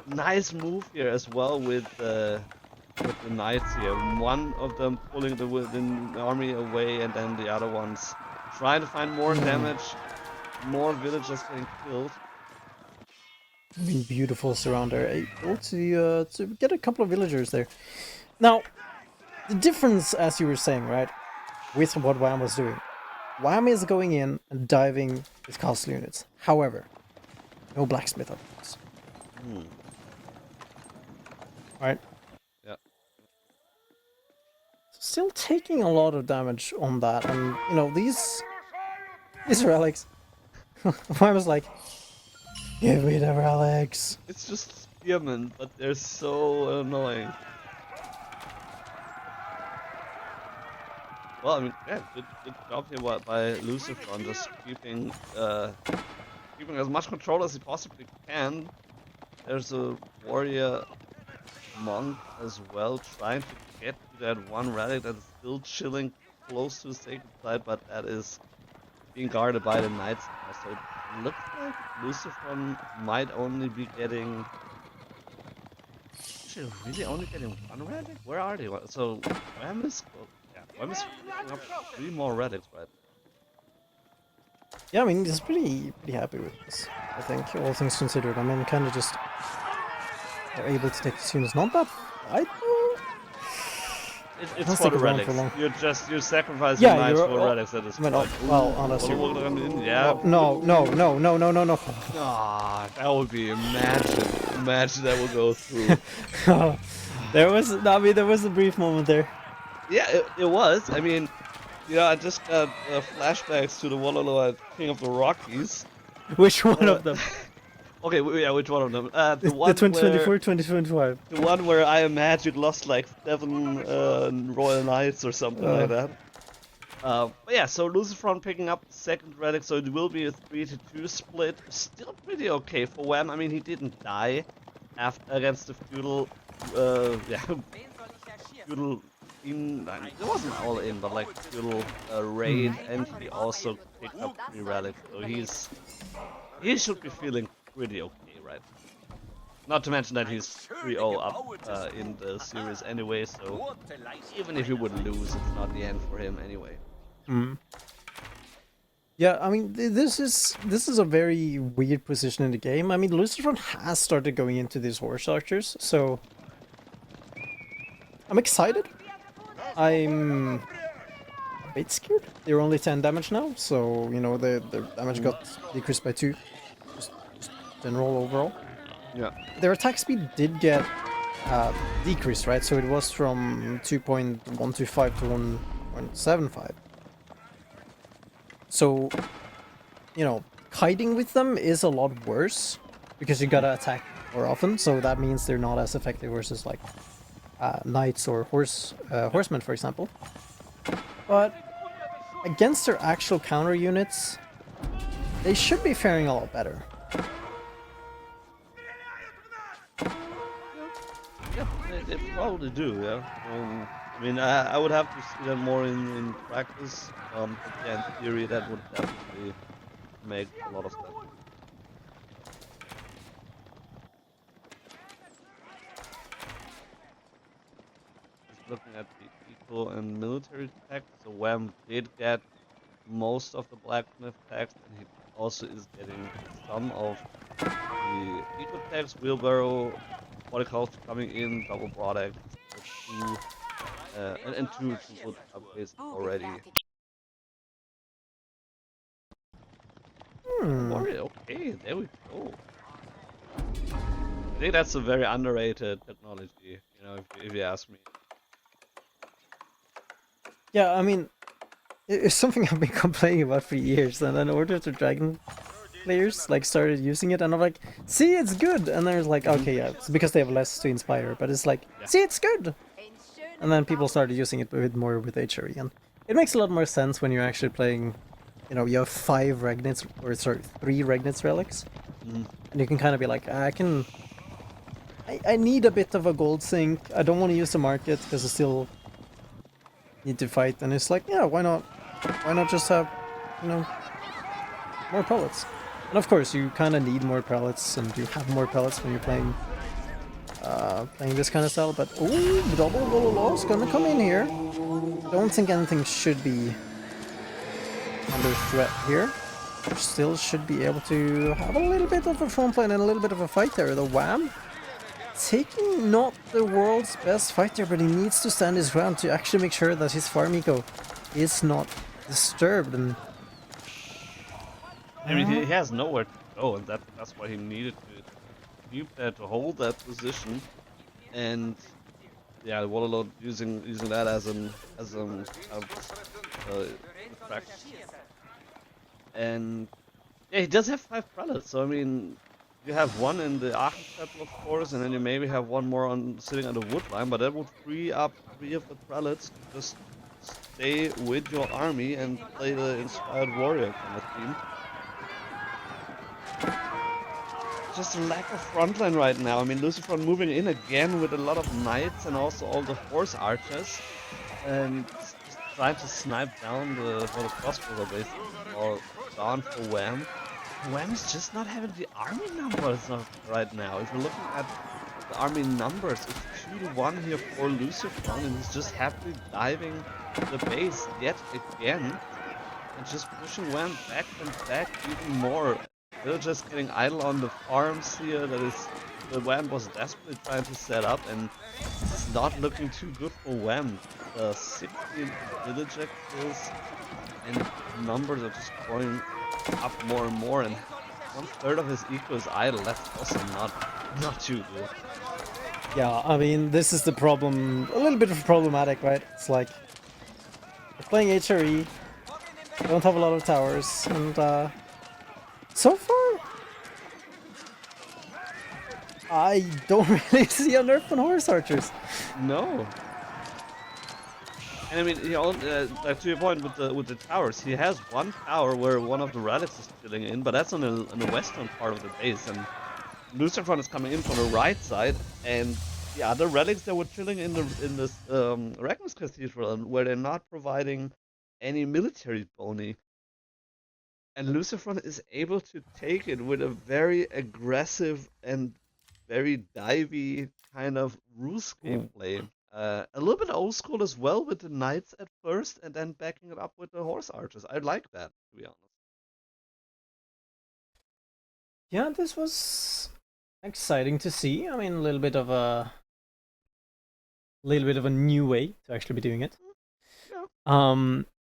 nice move here as well with the knights here. One of them pulling the army away, and then the other ones trying to find more damage, more villagers getting killed. I mean, beautiful surrounder. Able to get a couple of villagers there. Now, the difference, as you were saying, right, with what Wam was doing. Wam is going in and diving his castle units. However, no blacksmith upgrades. Right? Yeah. Still taking a lot of damage on that, and you know these relics. I was like, give me the relics. It's just spearmen, but they're so annoying. Well, I mean, yeah, good job here by LucifroN, just keeping as much control as he possibly can. There's a warrior monk as well, trying to get to that one relic that is still chilling close to the sacred site, but that is being guarded by the knights now. So it looks like LucifroN might only be getting. Actually, really only getting one relic? Where are they? So Wam is. Wam is picking up 3 more relics, right? Yeah, I mean, he's pretty happy with this. I think, all things considered. I mean, kind of just they're able to take the units. Not that I It's for the relics. You're sacrificing knights for relics at this point. Well, unless you're... Yeah. No. Ah, that would be imagine that would go through. there was a brief moment there. Yeah, it was. I mean, I just got flashbacks to the Warlord King of the Rockies. Which one of them? Okay, yeah, which one of them? The 2024, 2025. The one where I Am Magic lost like 7 Royal Knights or something like that. But yeah, so LucifroN picking up the second relic, so it will be a 3-2 split. Still pretty okay for Wam. I mean, he didn't die against the feudal, feudal it wasn't all in, but like feudal raid, and he also picked up 3 relics, so he should be feeling pretty okay, right? Not to mention that he's 3-0 up in the series anyway, so even if he would lose, it's not the end for him anyway. Yeah, I mean, this is a very weird position in the game. I mean, LucifroN has started going into these horse archers, so I'm excited. I'm a bit scared. They're only 10 damage now, so you know the damage got decreased by 2. Just general overall. Yeah. Their attack speed did get decreased, right? So it was from 2.125 to 1.75. So, you know, kiting with them is a lot worse because you gotta attack more often. So that means they're not as effective versus like knights or horsemen, for example. But against their actual counter units, they should be faring a lot better. Yeah, they probably do, yeah. I mean, I would have to see that more in practice. But yeah, in theory, that would definitely make a lot of sense. Just looking at the eco and military tech, so Wam did get most of the blacksmith techs, and he also is getting some of the eco techs, wheelbarrow, horticulture coming in, double product, and 2 good upgrades already. Okay, there we go. I think that's a very underrated technology, you know, if you ask me. Yeah, I mean, it's something I've been complaining about for years, and then Order of the Dragon players like started using it, and I'm like, see, it's good, and then it's like, okay, yeah, it's because they have less to inspire, but it's like, see, it's good, and then people started using it more with HRE, and it makes a lot more sense when you're actually playing. You know, you have 5 Regnitz, or sorry, 3 Regnitz relics, and you can kind of be like, I need a bit of a gold sink. I don't want to use the market because I still need to fight, and it's like, yeah, why not? Why not just have, you know, more pellets. And of course, you kind of need more pellets, and you have more pellets when you're playing this kind of style. But oh, double Wololo's gonna come in here. Don't think anything should be under threat here. Still should be able to have a little bit of a front line and a little bit of a fight there. The Wam taking not the world's best fighter, but he needs to stand his ground to actually make sure that his farm eco is not disturbed. And I mean, he has nowhere to go, and that's why he needed to keep there to hold that position. And yeah, Warlord using that as distraction. And yeah, he does have 5 prelates, so I mean, you have one in the Architecture, of course, and then you maybe have one more sitting on the wood line, but that would free up 3 of the prelates to just stay with your army and play the inspired warrior kind of theme. Just a lack of frontline right now. I mean, LucifroN moving in again with a lot of knights and also all the horse archers, and just trying to snipe down the crossbows are basically all gone for Wam. Wam is just not having the army numbers right now. If you're looking at the army numbers, it's 2-1 here for LucifroN, and he's just happily diving the base yet again and just pushing Wam back and back even more. They're just getting idle on the farms here that Wam was desperately trying to set up, and it's not looking too good for Wam. 16 villager kills and numbers are just going up more and more, and 1/3 of his eco is idle. That's also not too good. yeah, I mean, this is the problem, a little bit of problematic, right? It's like, you're playing HRE, don't have a lot of towers, and so far, I don't really see a nerf on horse archers. No. And I mean, like to your point with the towers, he has one tower where one of the relics is chilling in, but that's on the western part of the base, and LucifroN is coming in from the right side, and the other relics that were chilling in this Ragnar's Cathedral, where they're not providing any military bonus. And LucifroN is able to take it with a very aggressive and very divey kind of ruse gameplay. A little bit old school as well with the knights at first, and then backing it up with the horse archers. I like that, to be honest. Yeah, this was exciting to see. I mean, a little bit of a new way to actually be doing it. Yeah.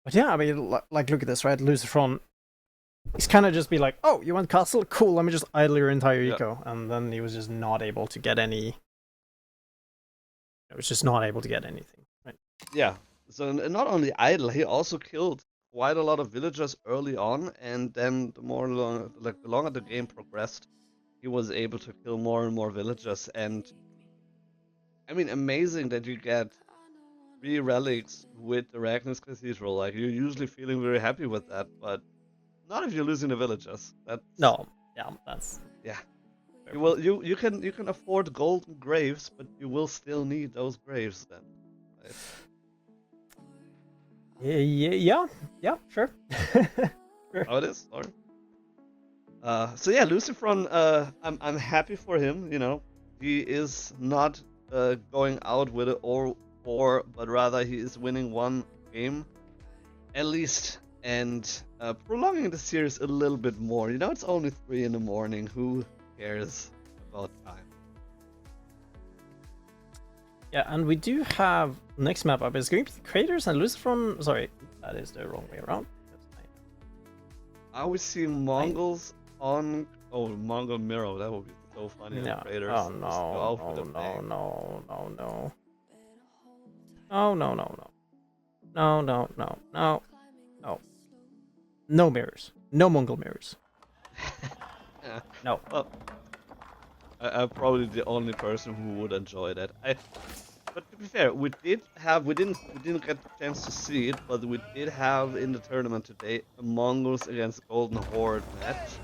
But yeah, I mean, like look at this, right? LucifroN, he's kind of just be like, oh, you want castle? Cool, let me just idle your entire eco. And then he was just not able to get any. I was just not able to get anything. Right? Yeah. So not only idle, he also killed quite a lot of villagers early on, and then the longer the game progressed, he was able to kill more and more villagers. And I mean, amazing that you get 3 relics with the Ragnar's Cathedral. Like, you're usually feeling very happy with that, but not if you're losing the villagers. No, yeah, that's you can afford golden graves, but you will still need those graves then. Right? Yeah, sure. Sure. Oh, it is. Sorry. So yeah, LucifroN. I'm happy for him. You know, he is not going out with it or but rather he is winning one game at least, and prolonging the series a little bit more. You know, it's only 3 in the morning. Who cares about time? Yeah, and we do have next map up is going to be Craters and LucifroN. Sorry, that is the wrong way around. Are we seeing Mongols on? Oh, Mongol Mirror. That would be so funny. No. Craters. Oh no! Oh no! No! No! No! Oh no! No! No! No! No! No! No! No! No mirrors. No Mongol mirrors. Yeah. No. Well, I'm probably the only person who would enjoy that. But to be fair, we didn't get the chance to see it, but we did have in the tournament today a Mongols against Golden Horde match,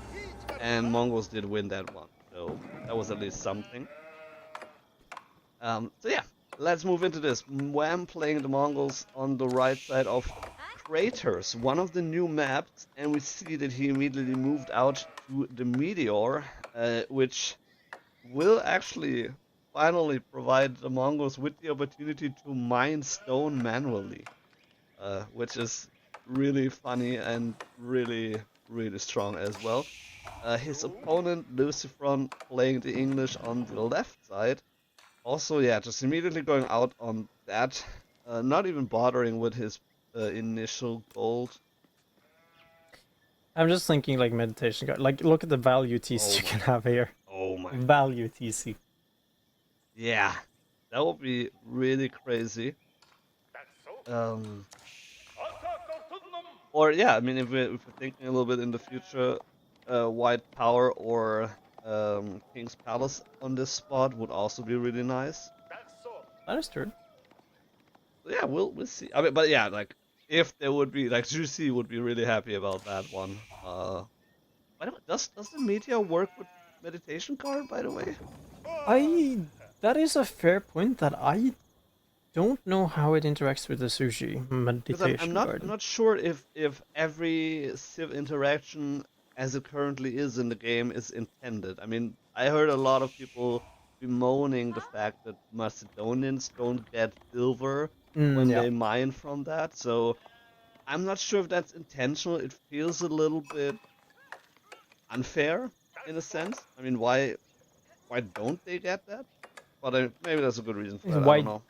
and Mongols did win that one, so that was at least something. So yeah, let's move into this. Wam playing the Mongols on the right side of Craters, one of the new maps, and we see that he immediately moved out to the Meteor, which will actually finally provide the Mongols with the opportunity to mine stone manually, which is really funny and really, really strong as well. His opponent, LucifroN, playing the English on the left side. Also, yeah, just immediately going out on that, not even bothering with his initial gold. I'm just thinking like meditation card. Like, look at the value TC you can have here. Oh my. Value TC. Yeah, that would be really crazy. Or yeah, I mean, if we're thinking a little bit in the future, White Power or King's Palace on this spot would also be really nice. That is true. Yeah, we'll see. I mean, but yeah, like if there would be like Juicy would be really happy about that one. By the way, does the meteor work with meditation card? By the way, That is a fair point that I don't know how it interacts with the sushi meditation I'm card. not sure if every Civ interaction as it currently is in the game is intended. I mean, I heard a lot of people bemoaning the fact that Macedonians don't get silver when Yeah. they mine from that, so I'm not sure if that's intentional. It feels a little bit unfair in a sense. I mean, why don't they get that? But maybe there's a good reason for that. I don't know.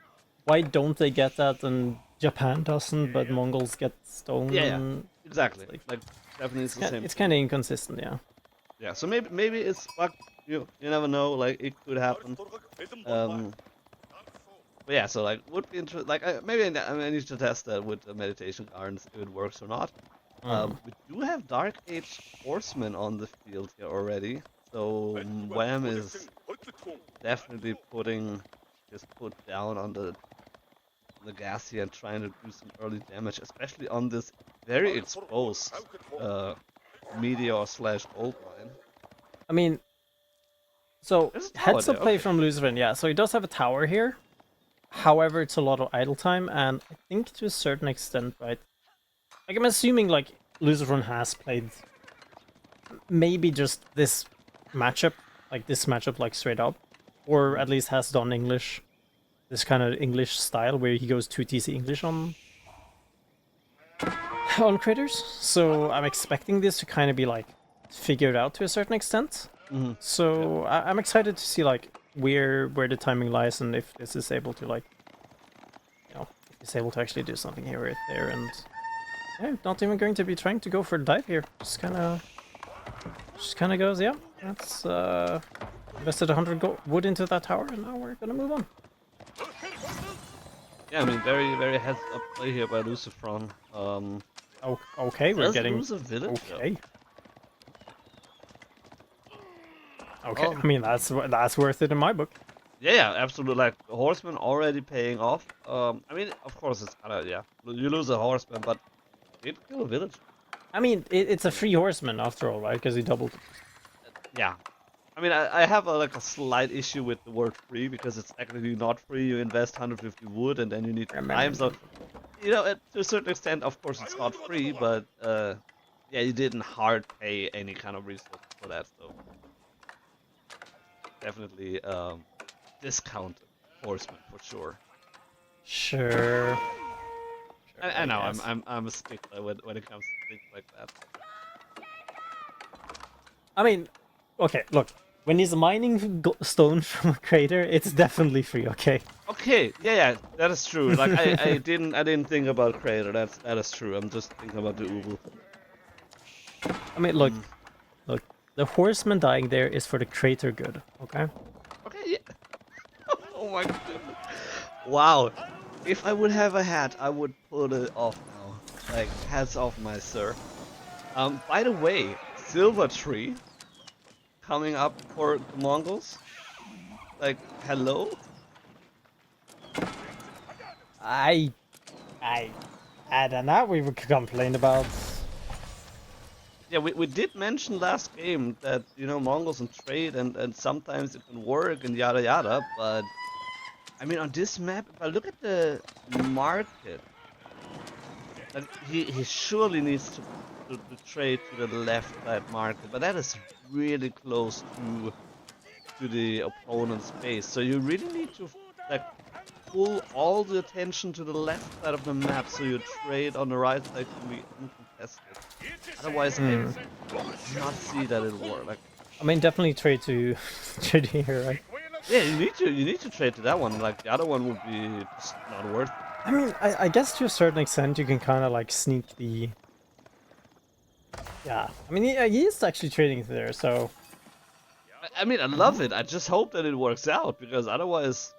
Why don't they get that and Japan doesn't, but Mongols get stone? Yeah, exactly. Like Japanese it's the same. It's kind of inconsistent, yeah. Yeah, so maybe it's bugged. You never know. Like it could happen. But yeah, so like would be interesting. Like maybe I need to test that with the meditation cards if it works or not. We do have Dark Age Horsemen on the field here already, so Wam is definitely putting his foot down on the gas here and trying to do some early damage, especially on this very exposed meteor / gold mine. I mean, so heads up there, play okay. from LucifroN, yeah. So he does have a tower here. However, it's a lot of idle time, and I think to a certain extent, right? Like, I'm assuming, like, LucifroN has played maybe just this matchup, like, straight up. Or at least has done English, this kind of English style, where he goes 2TC English on Craters. So I'm expecting this to kind of be, like, figured out to a certain extent. So I'm excited to see, like, where the timing lies, and if this is able to, like, you know, if it's able to actually do something here or there, and yeah, not even going to be trying to go for a dive here. Just kind of goes, yeah, that's invested 100 wood into that tower, and now we're gonna move on. Yeah, I mean, very, very heads up play here by LucifroN. Okay, we're getting lose a village, okay. Okay, I mean that's worth it in my book. Yeah, absolutely. Like Horseman already paying off. I mean, of course, it's kind of you lose a Horseman, but it kill a village. I mean, it's a free Horseman after all, right? Because he doubled. Yeah, I mean, I have a slight issue with the word free because it's actually not free. You invest 150 wood and then you need time. So, to a certain extent, of course, it's not free, but yeah, you didn't hard pay any kind of resource for that. So. Definitely discounted Horseman for sure. Sure. I know I'm a stickler when it comes to things like that. I mean, okay, look, when he's mining stone from a crater, it's definitely free. Okay. Okay, yeah, that is true. Like I didn't think about crater. That is true. I'm just thinking about the Ubu. I mean, look. The Horseman dying there is for the crater good, okay? Okay, yeah. Oh my goodness. Wow. If I would have a hat, I would pull it off now. Like, hats off, my sir. By the way, Silver Tree coming up for the Mongols. Like, hello? I don't know. We would complain about. Yeah, we did mention last game that, Mongols and trade and sometimes it can work and yada yada, but I mean on this map, if I look at the market, Like he surely needs to trade to the left side market, but that is really close to the opponent's base. So you really need to like pull all the attention to the left side of the map so your trade on the right side can be uncontested. Otherwise, I Hmm. do not see that it work. Like, I mean, definitely trade to trade here, right? yeah, you need to trade to that one. Like the other one would be just not worth it. I mean, I guess to a certain extent you can kind of like sneak the. Yeah, I mean, he is actually trading there, so. I mean, I love it. I just hope that it works out because otherwise,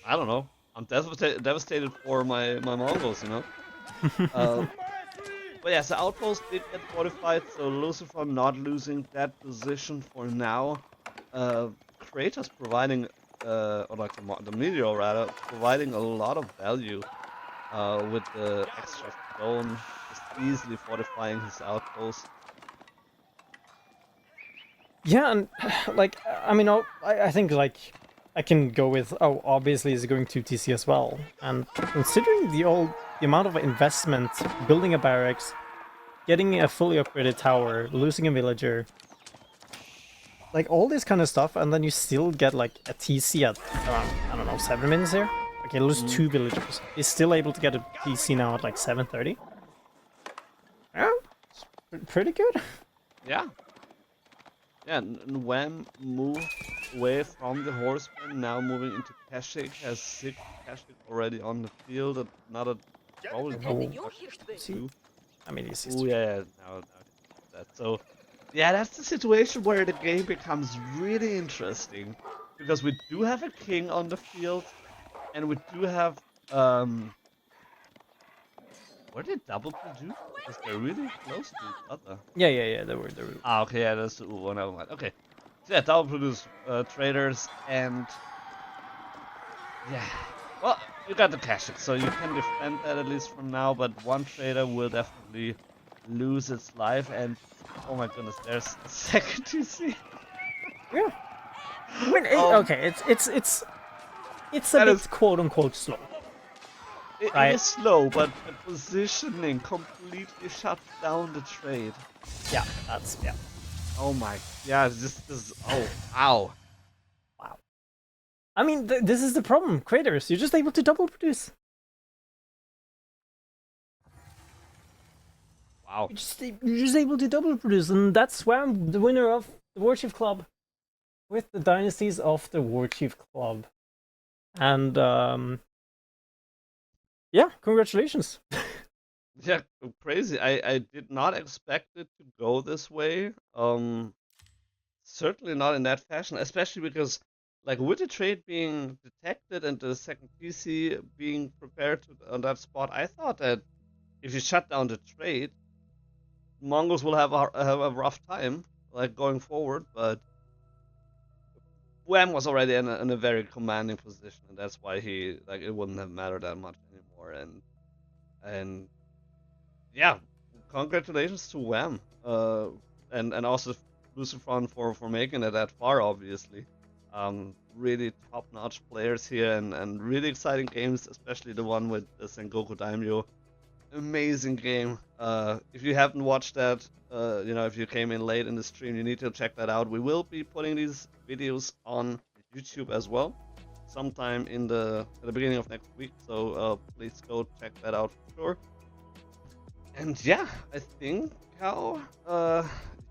I don't know. I'm devastated for my Mongols, you know. Uh, but yeah, so Outpost did get fortified, so LucifroN not losing that position for now. Kratos providing, or like the Meteor rather, providing a lot of value with the extra stone, just easily fortifying his outpost. Yeah, and like, I mean, I think like I can go with, oh, obviously he's going to TC as well, and considering the amount of investment, building a barracks, getting a fully upgraded tower, losing a villager, like all this kind of stuff, and then you still get like a TC at around, I don't know, 7 minutes here. Okay, lose 2 villagers. He's still able to get a TC now at like 7:30. Yeah, it's pretty good. Yeah. Yeah, and Wam moved away from the horseman, now moving into Kashik, has 6 Kashik already on the field, another probably Oh, two. I mean, he's Oh yeah, now that. So, yeah, that's the situation where the game becomes really interesting, because we do have a king on the field, and we do have, were they double produce? Because they're really close to each other. yeah, they were. Ah, okay, yeah, that's the one. Never mind. Okay, so yeah, double produce traders, and yeah, well, you got the cash, so you can defend that at least from now. But one trader will definitely lose its life, and oh my goodness, there's a second TC. Yeah. I mean, okay, it's a That bit is, quote unquote slow, it right? is slow, but the positioning completely shuts down the trade. Yeah, that's yeah. Oh my, yeah, this, oh, ow. Wow. I mean, this is the problem, creators. You're just able to double produce. Wow. You're just able to double produce, and that's why I'm the winner of the Warchief Club, with the dynasties of the Warchief Club, and yeah, congratulations. Yeah, crazy. I did not expect it to go this way. Certainly not in that fashion, especially because, like, with the trade being detected and the second PC being prepared on that spot, I thought that if you shut down the trade, Mongols will have a rough time, like, going forward. But Wham was already in a very commanding position, and that's why he like it wouldn't have mattered that much anymore. And yeah, congratulations to Wham, and also LucifroN for making it that far. Obviously, really top-notch players here, and really exciting games, especially the one with the Sengoku Daimyo. Amazing game. If you haven't watched that, if you came in late in the stream, you need to check that out. We will be putting these videos on YouTube as well, sometime at the beginning of next week. So please go check that out for sure. And yeah, I think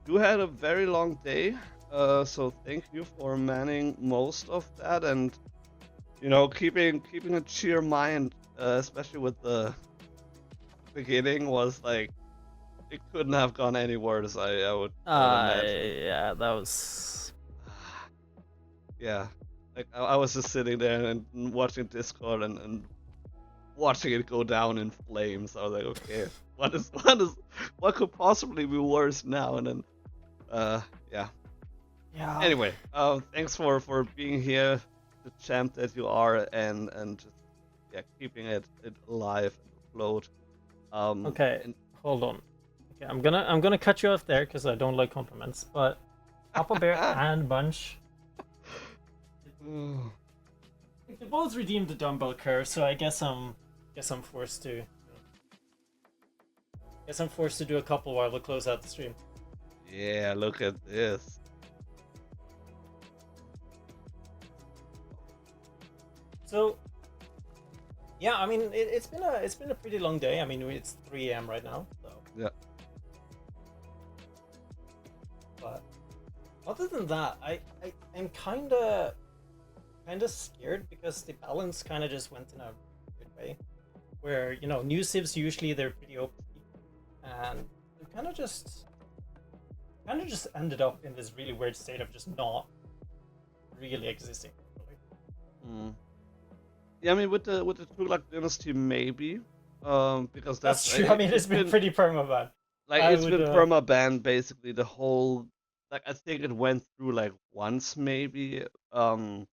you had a very long day. So thank you for manning most of that, and keeping a cheer mind, especially with the beginning was like it couldn't have gone any worse. I would imagine. Yeah, that was. Yeah, like I was just sitting there and watching Discord and watching it go down in flames. I was like, okay, what could possibly be worse now? And then, yeah. Yeah. Anyway, thanks for being here, the champ that you are, and just keeping it alive and afloat. Okay, And hold on. Okay, I'm gonna cut you off there because I don't like compliments. But Papa Bear and Bunch, they both redeemed the dumbbell curse, so I guess I'm forced to Guess I'm forced to do a couple while we close out the stream. Yeah, look at this. So, yeah, I mean, it's been a pretty long day. I mean, it's 3 a.m. right now, so. Yeah. But other than that, I'm kind of scared because the balance kind of just went in a good way, where new civs usually they're pretty OP, and we kind of just ended up in this really weird state of just not really existing properly. Mm. Yeah, I mean with the Tughlaq dynasty maybe, because that's true. I mean, it's been pretty permaban. Like it's been perma-banned basically the whole. Like I think it went through like once maybe, and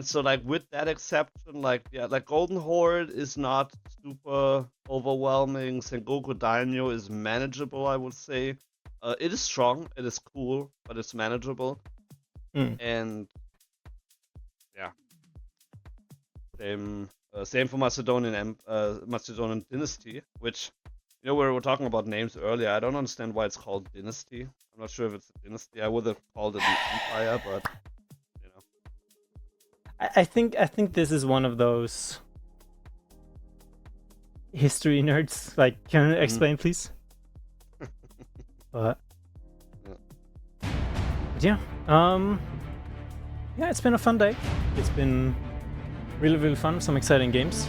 so like with that exception, like yeah, like Golden Horde is not super overwhelming. Sengoku Daimyo is manageable, I would say. It is strong, it is cool, but it's manageable. And yeah, same for Macedonian dynasty, which we were talking about names earlier. I don't understand why it's called dynasty. I'm not sure if it's a dynasty. I would have called it an empire, but I think this is one of those history nerds. Like, can you explain, please? But yeah, yeah, it's been a fun day. It's been really fun. Some exciting games.